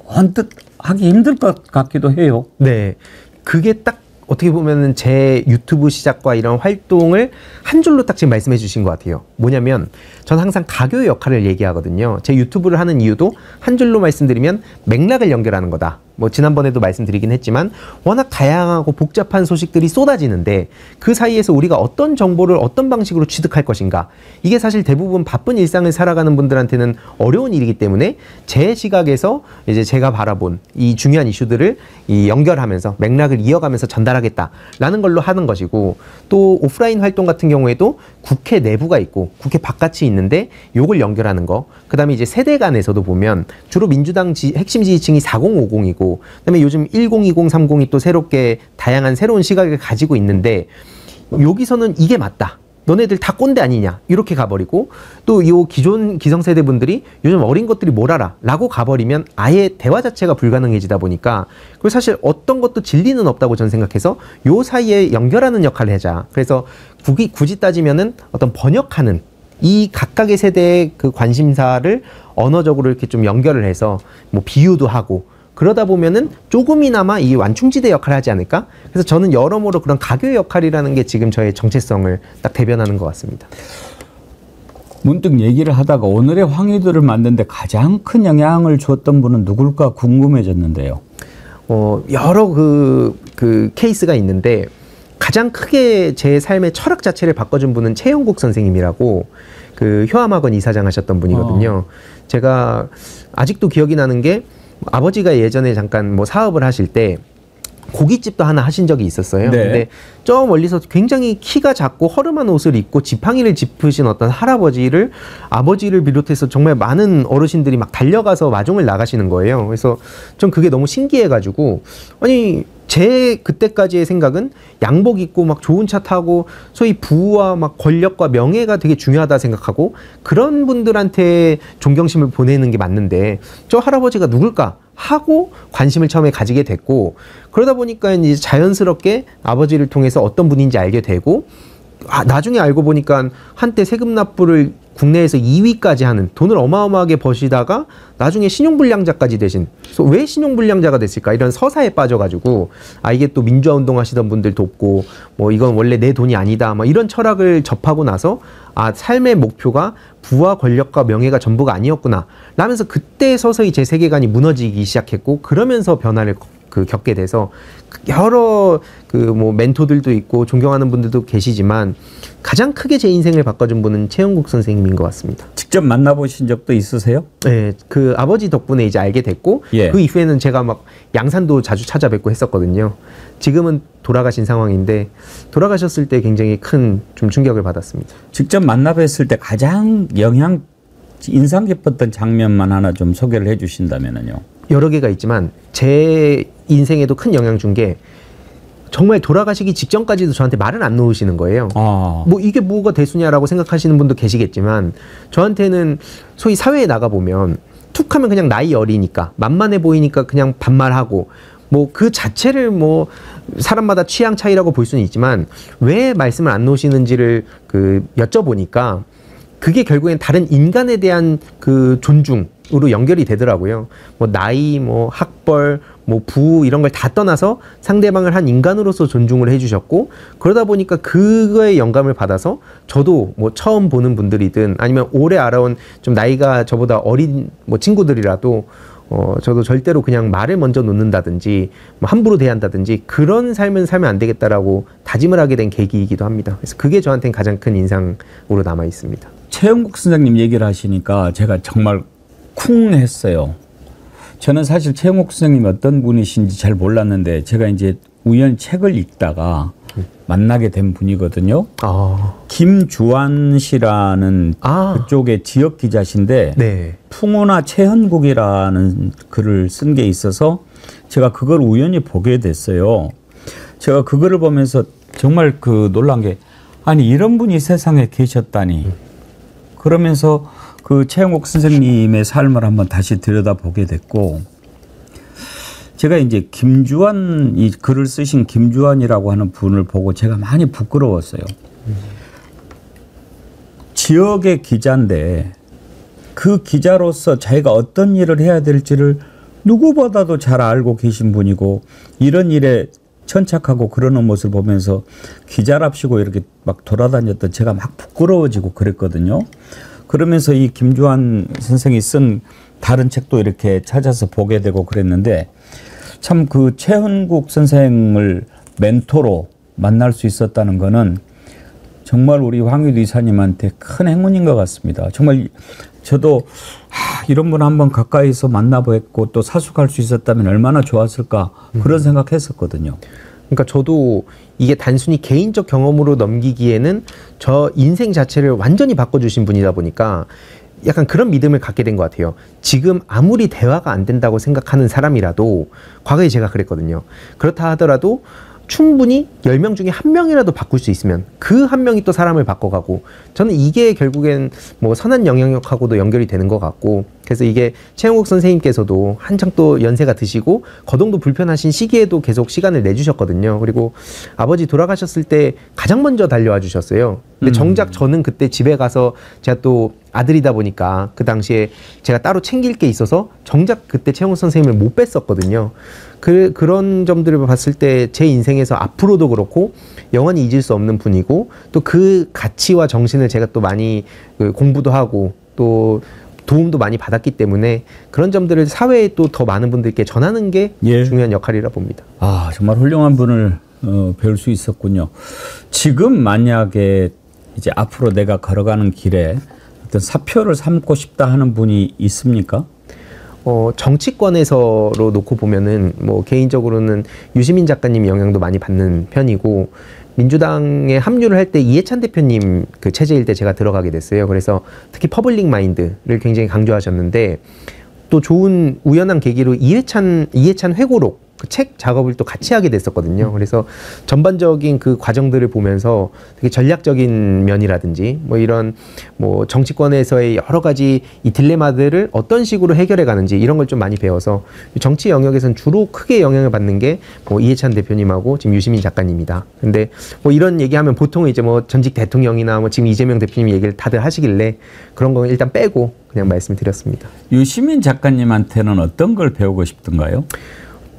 언뜻 하기 힘들 것 같기도 해요. 네, 그게 딱 어떻게 보면은 제 유튜브 시작과 이런 활동을 한 줄로 딱 지금 말씀해 주신 것 같아요. 뭐냐면 저는 항상 가교의 역할을 얘기하거든요. 제 유튜브를 하는 이유도 한 줄로 말씀드리면 맥락을 연결하는 거다. 뭐 지난번에도 말씀드리긴 했지만 워낙 다양하고 복잡한 소식들이 쏟아지는데 그 사이에서 우리가 어떤 정보를 어떤 방식으로 취득할 것인가, 이게 사실 대부분 바쁜 일상을 살아가는 분들한테는 어려운 일이기 때문에 제 시각에서 이제 제가 바라본 이 중요한 이슈들을 연결하면서 맥락을 이어가면서 전달하겠다라는 걸로 하는 것이고, 또 오프라인 활동 같은 경우에도 국회 내부가 있고 국회 바깥이 있는데 요걸 연결하는 거, 그 다음에 이제 세대 간에서도 보면 주로 민주당 핵심 지지층이 4050이고 그다음에 요즘 1020, 30이 또 새롭게 다양한 새로운 시각을 가지고 있는데 여기서는 이게 맞다, 너네들 다 꼰대 아니냐 이렇게 가버리고 또 이 기존 기성세대 분들이 요즘 어린 것들이 뭘 알아 라고 가버리면 아예 대화 자체가 불가능해지다 보니까 그리고 사실 어떤 것도 진리는 없다고 저는 생각해서 요 사이에 연결하는 역할을 하자. 그래서 굳이 따지면은 어떤 번역하는 이 각각의 세대의 그 관심사를 언어적으로 이렇게 좀 연결을 해서 뭐 비유도 하고 그러다 보면은 조금이나마 이 완충지대 역할을 하지 않을까? 그래서 저는 여러모로 그런 가교의 역할이라는 게 지금 저의 정체성을 딱 대변하는 것 같습니다. 문득 얘기를 하다가 오늘의 황희도를 만드는데 가장 큰 영향을 주었던 분은 누굴까 궁금해졌는데요. 여러 그 케이스가 있는데 가장 크게 제 삶의 철학 자체를 바꿔준 분은 최영국 선생님이라고 그 효암학원 이사장 하셨던 분이거든요. 제가 아직도 기억이 나는 게 아버지가 예전에 잠깐 뭐 사업을 하실 때 고깃집도 하나 하신 적이 있었어요. 네. 근데 저 멀리서 굉장히 키가 작고 허름한 옷을 입고 지팡이를 짚으신 어떤 할아버지를 아버지를 비롯해서 정말 많은 어르신들이 막 달려가서 마중을 나가시는 거예요. 그래서 좀 그게 너무 신기해가지고 아니 제 그때까지의 생각은 양복 입고 막 좋은 차 타고 소위 부와 막 권력과 명예가 되게 중요하다 생각하고 그런 분들한테 존경심을 보내는 게 맞는데 저 할아버지가 누굴까 하고 관심을 처음에 가지게 됐고 그러다 보니까 이제 자연스럽게 아버지를 통해서 어떤 분인지 알게 되고 나중에 알고 보니까 한때 세금 납부를 국내에서 2위까지 하는 돈을 어마어마하게 버시다가 나중에 신용불량자까지 되신 왜 신용불량자가 됐을까 이런 서사에 빠져가지고 이게 또 민주화 운동 하시던 분들 돕고 뭐 이건 원래 내 돈이 아니다 뭐 이런 철학을 접하고 나서 삶의 목표가 부와 권력과 명예가 전부가 아니었구나 라면서 그때 서서히 제 세계관이 무너지기 시작했고 그러면서 변화를 겪게 돼서 여러 뭐 멘토들도 있고 존경하는 분들도 계시지만 가장 크게 제 인생을 바꿔준 분은 최영국 선생님인 것 같습니다. 직접 만나보신 적도 있으세요? 네, 그 아버지 덕분에 이제 알게 됐고 예. 그 이후에는 제가 막 양산도 자주 찾아뵙고 했었거든요. 지금은 돌아가신 상황인데 돌아가셨을 때 굉장히 큰 좀 충격을 받았습니다. 직접 만나뵀을 때 가장 인상 깊었던 장면만 하나 좀 소개를 해주신다면요. 여러 개가 있지만 제 인생에도 큰 영향 준 게 정말 돌아가시기 직전까지도 저한테 말을 안 놓으시는 거예요. 뭐 이게 뭐가 대수냐라고 생각하시는 분도 계시겠지만 저한테는 소위 사회에 나가보면 툭 하면 그냥 나이 어리니까 만만해 보이니까 그냥 반말하고 뭐 그 자체를 뭐 사람마다 취향 차이라고 볼 수는 있지만 왜 말씀을 안 놓으시는지를 여쭤보니까 그게 결국엔 다른 인간에 대한 그 존중으로 연결이 되더라고요. 뭐 나이, 뭐 학벌, 뭐 부 이런 걸 다 떠나서 상대방을 한 인간으로서 존중을 해주셨고 그러다 보니까 그거에 영감을 받아서 저도 뭐 처음 보는 분들이든 아니면 오래 알아온 좀 나이가 저보다 어린 뭐 친구들이라도 저도 절대로 그냥 말을 먼저 놓는다든지 뭐 함부로 대한다든지 그런 삶은 살면 안 되겠다라고 다짐을 하게 된 계기이기도 합니다. 그래서 그게 저한테는 가장 큰 인상으로 남아 있습니다. 최영국 선생님 얘기를 하시니까 제가 정말 쿵 했어요. 저는 사실 최영국 선생님이 어떤 분이신지 잘 몰랐는데 제가 이제 우연히 책을 읽다가 만나게 된 분이거든요. 김주환 씨라는 그쪽의 지역 기자신데 네. 풍우나 최현국이라는 글을 쓴 게 있어서 제가 그걸 우연히 보게 됐어요. 제가 그거를 보면서 정말 놀란 게 아니 이런 분이 세상에 계셨다니 그러면서 그 최영국 선생님의 삶을 한번 다시 들여다보게 됐고 제가 이제 김주환 이 글을 쓰신 김주환이라고 하는 분을 보고 제가 많이 부끄러웠어요. 지역의 기자인데 그 기자로서 자기가 어떤 일을 해야 될지를 누구보다도 잘 알고 계신 분이고 이런 일에 천착하고 그러는 모습을 보면서 기자랍시고 이렇게 막 돌아다녔던 제가 막 부끄러워지고 그랬거든요. 그러면서 이 김주환 선생이 쓴 다른 책도 이렇게 찾아서 보게 되고 그랬는데 참 그 최현국 선생을 멘토로 만날 수 있었다는 거는 정말 우리 황희도 이사님한테 큰 행운인 것 같습니다. 정말 저도 이런 분 한번 가까이서 만나뵙고 또 사숙할 수 있었다면 얼마나 좋았을까 그런 생각했었거든요. 그러니까 저도 이게 단순히 개인적 경험으로 넘기기에는 저 인생 자체를 완전히 바꿔주신 분이다 보니까 약간 그런 믿음을 갖게 된 것 같아요. 지금 아무리 대화가 안 된다고 생각하는 사람이라도 과거에 제가 그랬거든요. 그렇다 하더라도 충분히 10명 중에 1명이라도 바꿀 수 있으면 그 1명이 또 사람을 바꿔가고, 저는 이게 결국엔 뭐 선한 영향력하고도 연결이 되는 것 같고, 그래서 이게 최영욱 선생님께서도 한창 또 연세가 드시고 거동도 불편하신 시기에도 계속 시간을 내주셨거든요. 그리고 아버지 돌아가셨을 때 가장 먼저 달려와 주셨어요. 근데 정작 저는 그때 집에 가서, 제가 또 아들이다 보니까 그 당시에 제가 따로 챙길 게 있어서 정작 그때 최영욱 선생님을 못 뵀었거든요. 그런 점들을 봤을 때 제 인생에서 앞으로도 그렇고 영원히 잊을 수 없는 분이고, 또 그 가치와 정신을 제가 또 많이 공부도 하고 또 도움도 많이 받았기 때문에 그런 점들을 사회에 또 더 많은 분들께 전하는 게 예. 중요한 역할이라 봅니다. 아, 정말 훌륭한 분을 배울 수 있었군요. 지금 만약에 이제 앞으로 내가 걸어가는 길에 어떤 사표를 삼고 싶다 하는 분이 있습니까? 정치권에서로 놓고 보면은 뭐 개인적으로는 유시민 작가님 영향도 많이 받는 편이고, 민주당에 합류를 할 때 이해찬 대표님 그 체제일 때 제가 들어가게 됐어요. 그래서 특히 퍼블릭 마인드를 굉장히 강조하셨는데, 또 좋은 우연한 계기로 이해찬 회고록 그 책 작업을 또 같이 하게 됐었거든요. 그래서 전반적인 그 과정들을 보면서 되게 전략적인 면이라든지 뭐 이런 뭐 정치권에서의 여러 가지 이 딜레마들을 어떤 식으로 해결해 가는지 이런 걸 좀 많이 배워서, 정치 영역에서는 주로 크게 영향을 받는 게 뭐 이해찬 대표님하고 지금 유시민 작가님이다. 근데 뭐 이런 얘기하면 보통 이제 뭐 전직 대통령이나 뭐 지금 이재명 대표님 얘기를 다들 하시길래 그런 거 일단 빼고 그냥 말씀을 드렸습니다. 유시민 작가님한테는 어떤 걸 배우고 싶던가요?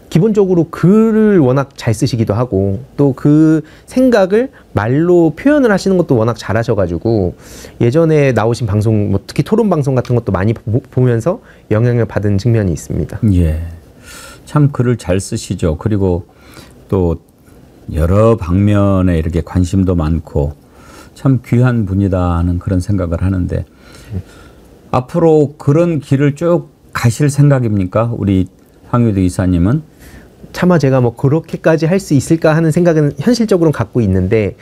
기본적으로 글을 워낙 잘 쓰시기도 하고, 또 그 생각을 말로 표현을 하시는 것도 워낙 잘하셔가지고 예전에 나오신 방송, 뭐 특히 토론 방송 같은 것도 많이 보면서 영향을 받은 측면이 있습니다. 예, 참 글을 잘 쓰시죠. 그리고 또 여러 방면에 이렇게 관심도 많고 참 귀한 분이다 하는 그런 생각을 하는데, 앞으로 그런 길을 쭉 가실 생각입니까? 우리 황유두 이사님은? 차마 제가 뭐 그렇게까지 할 수 있을까 하는 생각은 현실적으로는 갖고 있는데,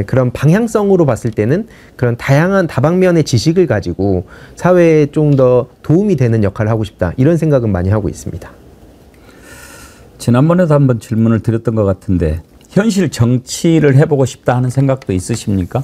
그런 방향성으로 봤을 때는 그런 다양한 다방면의 지식을 가지고 사회에 좀 더 도움이 되는 역할을 하고 싶다, 이런 생각은 많이 하고 있습니다. 지난번에도 한번 질문을 드렸던 것 같은데, 현실 정치를 해보고 싶다 하는 생각도 있으십니까?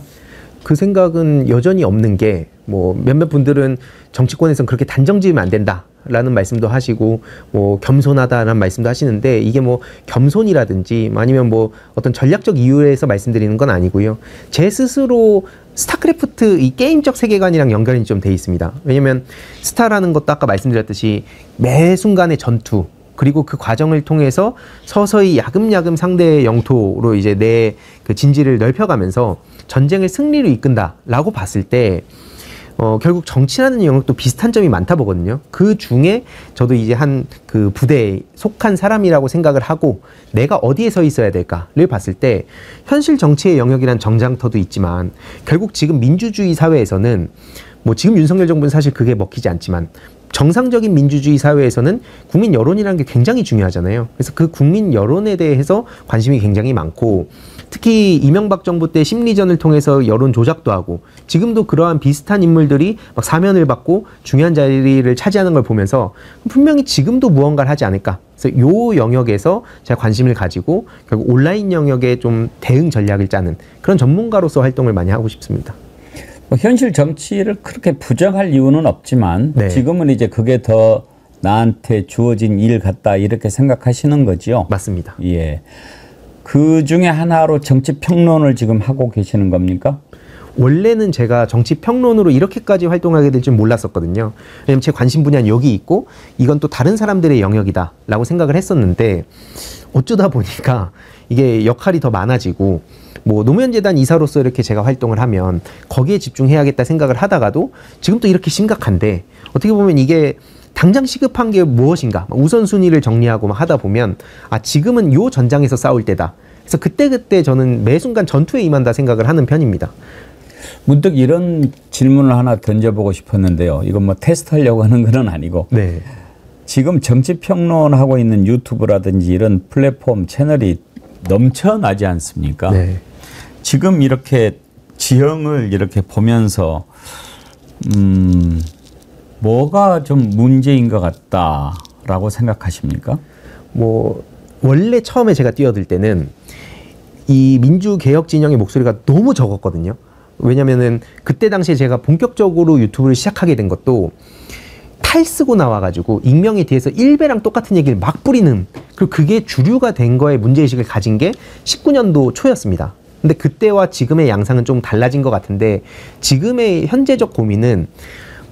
그 생각은 여전히 없는 게, 뭐 몇몇 분들은 정치권에서는 그렇게 단정 지으면 안 된다라는 말씀도 하시고, 뭐 겸손하다라는 말씀도 하시는데, 이게 뭐 겸손이라든지 아니면 뭐 어떤 전략적 이유에서 말씀드리는 건 아니고요. 제 스스로 스타크래프트 이 게임적 세계관이랑 연결이 좀 돼 있습니다. 왜냐면 스타라는 것도 아까 말씀드렸듯이 매 순간의 전투, 그리고 그 과정을 통해서 서서히 야금야금 상대의 영토로 이제 내 그 진지를 넓혀가면서 전쟁을 승리로 이끈다라고 봤을 때, 결국 정치라는 영역도 비슷한 점이 많다 보거든요. 그 중에 저도 이제 한 그 부대에 속한 사람이라고 생각을 하고, 내가 어디에 서 있어야 될까를 봤을 때 현실 정치의 영역이란 정장터도 있지만, 결국 지금 민주주의 사회에서는 뭐 지금 윤석열 정부는 사실 그게 먹히지 않지만, 정상적인 민주주의 사회에서는 국민 여론이라는 게 굉장히 중요하잖아요. 그래서 그 국민 여론에 대해서 관심이 굉장히 많고, 특히 이명박 정부 때 심리전을 통해서 여론 조작도 하고, 지금도 그러한 비슷한 인물들이 막 사면을 받고 중요한 자리를 차지하는 걸 보면서 분명히 지금도 무언가를 하지 않을까. 그래서 요 영역에서 제가 관심을 가지고 결국 온라인 영역에 좀 대응 전략을 짜는 그런 전문가로서 활동을 많이 하고 싶습니다. 뭐 현실 정치를 그렇게 부정할 이유는 없지만, 네. 지금은 이제 그게 더 나한테 주어진 일 같다, 이렇게 생각하시는 거죠? 맞습니다. 예. 그 중에 하나로 정치 평론을 지금 하고 계시는 겁니까? 원래는 제가 정치 평론으로 이렇게까지 활동하게 될 줄 몰랐었거든요. 왜냐면 제 관심 분야는 여기 있고 이건 또 다른 사람들의 영역이다라고 생각을 했었는데, 어쩌다 보니까 이게 역할이 더 많아지고, 뭐 노무현재단 이사로서 이렇게 제가 활동을 하면 거기에 집중해야겠다 생각을 하다가도 지금 또 이렇게 심각한데, 어떻게 보면 이게 당장 시급한 게 무엇인가, 우선순위를 정리하고 막 하다 보면, 아, 지금은 요 전장에서 싸울 때다. 그래서 그때그때 저는 매 순간 전투에 임한다 생각을 하는 편입니다. 문득 이런 질문을 하나 던져보고 싶었는데요. 이건 뭐 테스트하려고 하는 건 아니고, 네. 지금 정치평론하고 있는 유튜브라든지 이런 플랫폼 채널이 넘쳐나지 않습니까? 네. 지금 이렇게 지형을 이렇게 보면서 뭐가 좀 문제인 것 같다라고 생각하십니까? 뭐 원래 처음에 제가 뛰어들 때는 이 민주개혁 진영의 목소리가 너무 적었거든요. 왜냐면은 그때 당시에 제가 본격적으로 유튜브를 시작하게 된 것도 탈쓰고 나와가지고 익명에 대해서 일베랑 똑같은 얘기를 막 뿌리는, 그리고 그게 주류가 된 거에 문제의식을 가진 게 19년도 초였습니다. 근데 그때와 지금의 양상은 좀 달라진 것 같은데, 지금의 현재적 고민은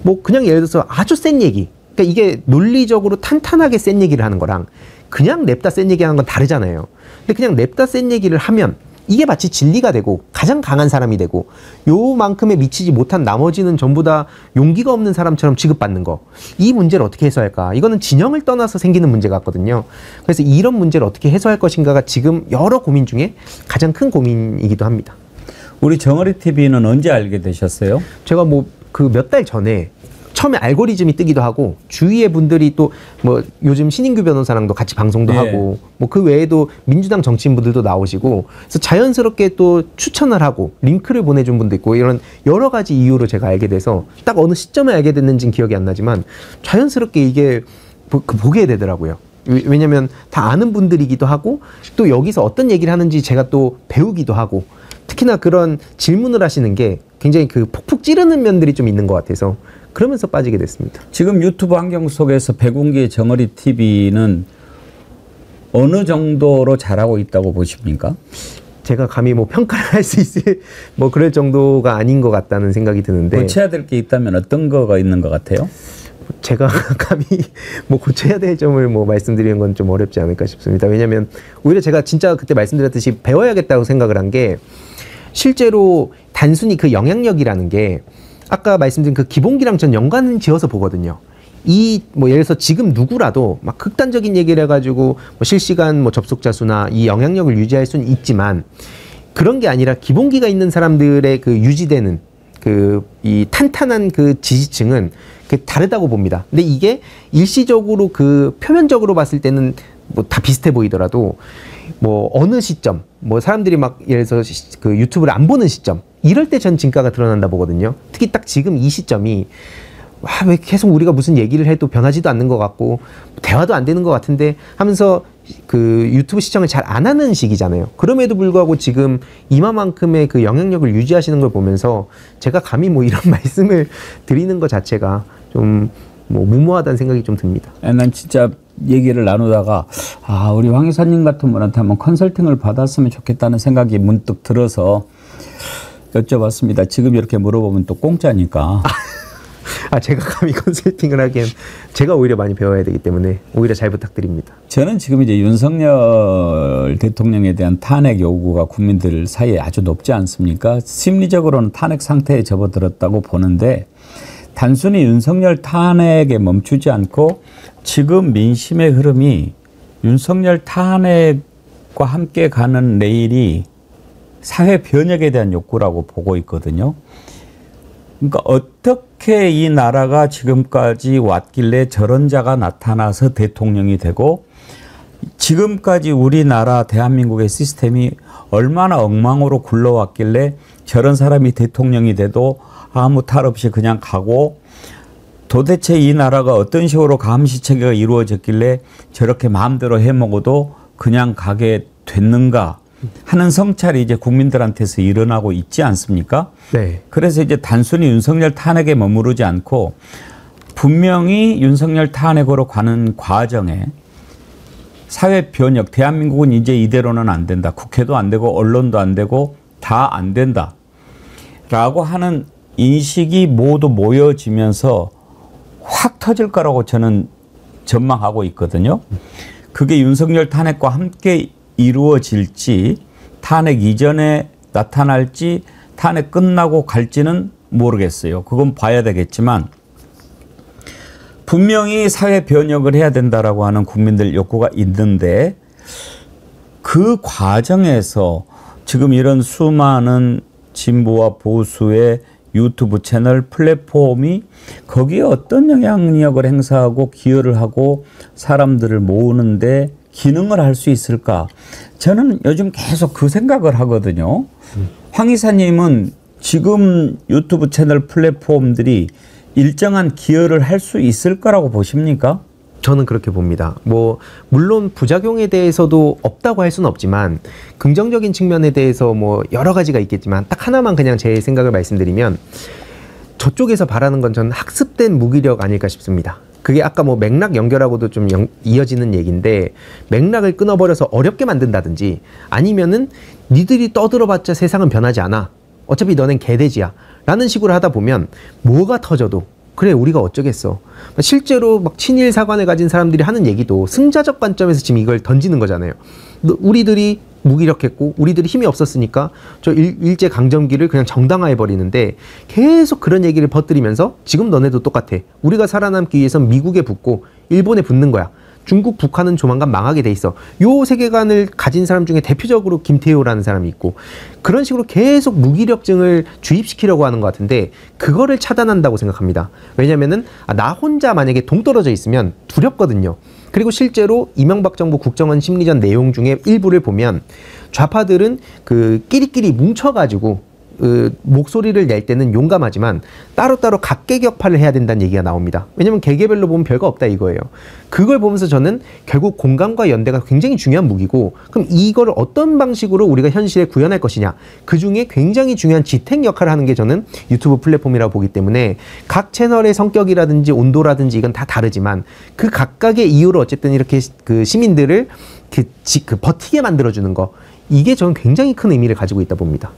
뭐 그냥 예를 들어서 아주 센 얘기, 그러니까 이게 논리적으로 탄탄하게 센 얘기를 하는 거랑 그냥 냅다 센 얘기하는 건 다르잖아요. 근데 그냥 냅다 센 얘기를 하면 이게 마치 진리가 되고 가장 강한 사람이 되고, 요만큼에 미치지 못한 나머지는 전부 다 용기가 없는 사람처럼 취급받는 거, 이 문제를 어떻게 해소할까? 이거는 진영을 떠나서 생기는 문제 같거든요. 그래서 이런 문제를 어떻게 해소할 것인가가 지금 여러 고민 중에 가장 큰 고민이기도 합니다. 우리 정어리 TV는 언제 알게 되셨어요? 제가 뭐 그 몇 달 전에 처음에 알고리즘이 뜨기도 하고, 주위의 분들이 또 뭐 요즘 신인규 변호사랑도 같이 방송도 예. 하고, 뭐 그 외에도 민주당 정치인분들도 나오시고, 그래서 자연스럽게 또 추천을 하고 링크를 보내준 분도 있고, 이런 여러 가지 이유로 제가 알게 돼서, 딱 어느 시점에 알게 됐는지는 기억이 안 나지만 자연스럽게 이게 보게 되더라고요. 왜냐면 다 아는 분들이기도 하고, 또 여기서 어떤 얘기를 하는지 제가 또 배우기도 하고, 특히나 그런 질문을 하시는 게 굉장히 그 폭폭 찌르는 면들이 좀 있는 것 같아서 그러면서 빠지게 됐습니다. 지금 유튜브 환경 속에서 백운기의 정어리 TV는 어느 정도로 잘하고 있다고 보십니까? 제가 감히 뭐 평가를 할 수 있을 뭐 그럴 정도가 아닌 것 같다는 생각이 드는데, 고쳐야 될 게 있다면 어떤 거가 있는 것 같아요? 제가 감히 뭐 고쳐야 될 점을 뭐 말씀드리는 건 좀 어렵지 않을까 싶습니다. 왜냐하면 오히려 제가 진짜 그때 말씀드렸듯이 배워야겠다고 생각을 한 게, 실제로 단순히 그 영향력이라는 게 아까 말씀드린 그 기본기랑 전 연관을 지어서 보거든요. 이 뭐 예를 들어서 지금 누구라도 막 극단적인 얘기를 해가지고 뭐 실시간 뭐 접속자 수나 이 영향력을 유지할 수는 있지만, 그런 게 아니라 기본기가 있는 사람들의 그 유지되는 그 이 탄탄한 그 지지층은 그 다르다고 봅니다. 근데 이게 일시적으로 그 표면적으로 봤을 때는 뭐 다 비슷해 보이더라도, 뭐 어느 시점, 뭐 사람들이 막 예를 들어서 그 유튜브를 안 보는 시점, 이럴 때 전 진가가 드러난다 보거든요. 특히 딱 지금 이 시점이, 와, 왜 계속 우리가 무슨 얘기를 해도 변하지도 않는 것 같고 대화도 안 되는 것 같은데 하면서 그 유튜브 시청을 잘 안 하는 시기잖아요. 그럼에도 불구하고 지금 이마만큼의 그 영향력을 유지하시는 걸 보면서 제가 감히 뭐 이런 말씀을 드리는 것 자체가 좀 뭐 무모하다는 생각이 좀 듭니다. 난 진짜 얘기를 나누다가 우리 황 이사님 같은 분한테 한번 컨설팅을 받았으면 좋겠다는 생각이 문득 들어서 여쭤봤습니다. 지금 이렇게 물어보면 또 공짜니까. 제가 감히 컨설팅을 하기엔 제가 오히려 많이 배워야 되기 때문에 오히려 잘 부탁드립니다. 저는 지금 이제 윤석열 대통령에 대한 탄핵 요구가 국민들 사이에 아주 높지 않습니까? 심리적으로는 탄핵 상태에 접어들었다고 보는데, 단순히 윤석열 탄핵에 멈추지 않고 지금 민심의 흐름이 윤석열 탄핵과 함께 가는 내일이 사회 변혁에 대한 욕구라고 보고 있거든요. 그러니까 어떻게 이 나라가 지금까지 왔길래 저런 자가 나타나서 대통령이 되고, 지금까지 우리나라 대한민국의 시스템이 얼마나 엉망으로 굴러왔길래 저런 사람이 대통령이 돼도 아무 탈 없이 그냥 가고, 도대체 이 나라가 어떤 식으로 감시체계가 이루어졌길래 저렇게 마음대로 해먹어도 그냥 가게 됐는가 하는 성찰이 이제 국민들한테서 일어나고 있지 않습니까? 네. 그래서 이제 단순히 윤석열 탄핵에 머무르지 않고 분명히 윤석열 탄핵으로 가는 과정에 사회 변혁, 대한민국은 이제 이대로는 안 된다. 국회도 안 되고 언론도 안 되고 다 안 된다. 라고 하는 인식이 모두 모여지면서 확 터질 거라고 저는 전망하고 있거든요. 그게 윤석열 탄핵과 함께 이루어질지, 탄핵 이전에 나타날지, 탄핵 끝나고 갈지는 모르겠어요. 그건 봐야 되겠지만, 분명히 사회 변혁을 해야 된다라고 하는 국민들 욕구가 있는데, 그 과정에서 지금 이런 수많은 진보와 보수의 유튜브 채널 플랫폼이 거기에 어떤 영향력을 행사하고 기여를 하고 사람들을 모으는데 기능을 할 수 있을까? 저는 요즘 계속 그 생각을 하거든요. 황 이사님은 지금 유튜브 채널 플랫폼들이 일정한 기여를 할 수 있을 거라고 보십니까? 저는 그렇게 봅니다. 뭐 물론 부작용에 대해서도 없다고 할 수는 없지만 긍정적인 측면에 대해서 뭐 여러 가지가 있겠지만 딱 하나만 그냥 제 생각을 말씀드리면 저쪽에서 바라는 건 저는 학습된 무기력 아닐까 싶습니다. 그게 아까 뭐 맥락 연결하고도 좀 이어지는 얘기인데 맥락을 끊어버려서 어렵게 만든다든지 아니면은 니들이 떠들어봤자 세상은 변하지 않아. 어차피 너넨 개돼지야. 라는 식으로 하다 보면 뭐가 터져도 그래 우리가 어쩌겠어. 실제로 막 친일 사관을 가진 사람들이 하는 얘기도 승자적 관점에서 지금 이걸 던지는 거잖아요. 우리들이 무기력했고 우리들이 힘이 없었으니까 저 일제 강점기를 그냥 정당화해 버리는데 계속 그런 얘기를 퍼뜨리면서 지금 너네도 똑같아. 우리가 살아남기 위해선 미국에 붙고 일본에 붙는 거야. 중국, 북한은 조만간 망하게 돼 있어. 요 세계관을 가진 사람 중에 대표적으로 김태효라는 사람이 있고 그런 식으로 계속 무기력증을 주입시키려고 하는 것 같은데 그거를 차단한다고 생각합니다. 왜냐면은 나 혼자 만약에 동떨어져 있으면 두렵거든요. 그리고 실제로 이명박 정부 국정원 심리전 내용 중에 일부를 보면 좌파들은 그 끼리끼리 뭉쳐가지고 목소리를 낼 때는 용감하지만 따로따로 각계격파를 해야 된다는 얘기가 나옵니다. 왜냐면 개개별로 보면 별거 없다 이거예요. 그걸 보면서 저는 결국 공감과 연대가 굉장히 중요한 무기고 그럼 이걸 어떤 방식으로 우리가 현실에 구현할 것이냐 그 중에 굉장히 중요한 지탱 역할을 하는 게 저는 유튜브 플랫폼이라고 보기 때문에 각 채널의 성격이라든지 온도라든지 이건 다 다르지만 그 각각의 이유로 어쨌든 이렇게 그 시민들을 버티게 만들어주는 거 이게 저는 굉장히 큰 의미를 가지고 있다 봅니다.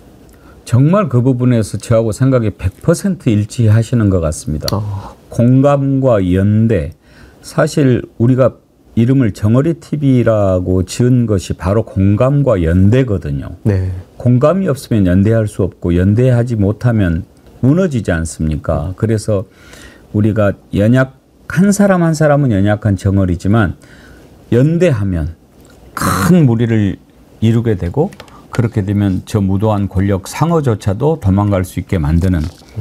정말 그 부분에서 저하고 생각이 100% 일치하시는 것 같습니다. 공감과 연대. 사실 우리가 이름을 정어리 TV라고 지은 것이 바로 공감과 연대거든요. 네. 공감이 없으면 연대할 수 없고 연대하지 못하면 무너지지 않습니까? 그래서 우리가 한 사람 한 사람은 연약한 정어리지만 연대하면 큰 무리를 이루게 되고 그렇게 되면 저 무도한 권력 상어조차도 도망갈 수 있게 만드는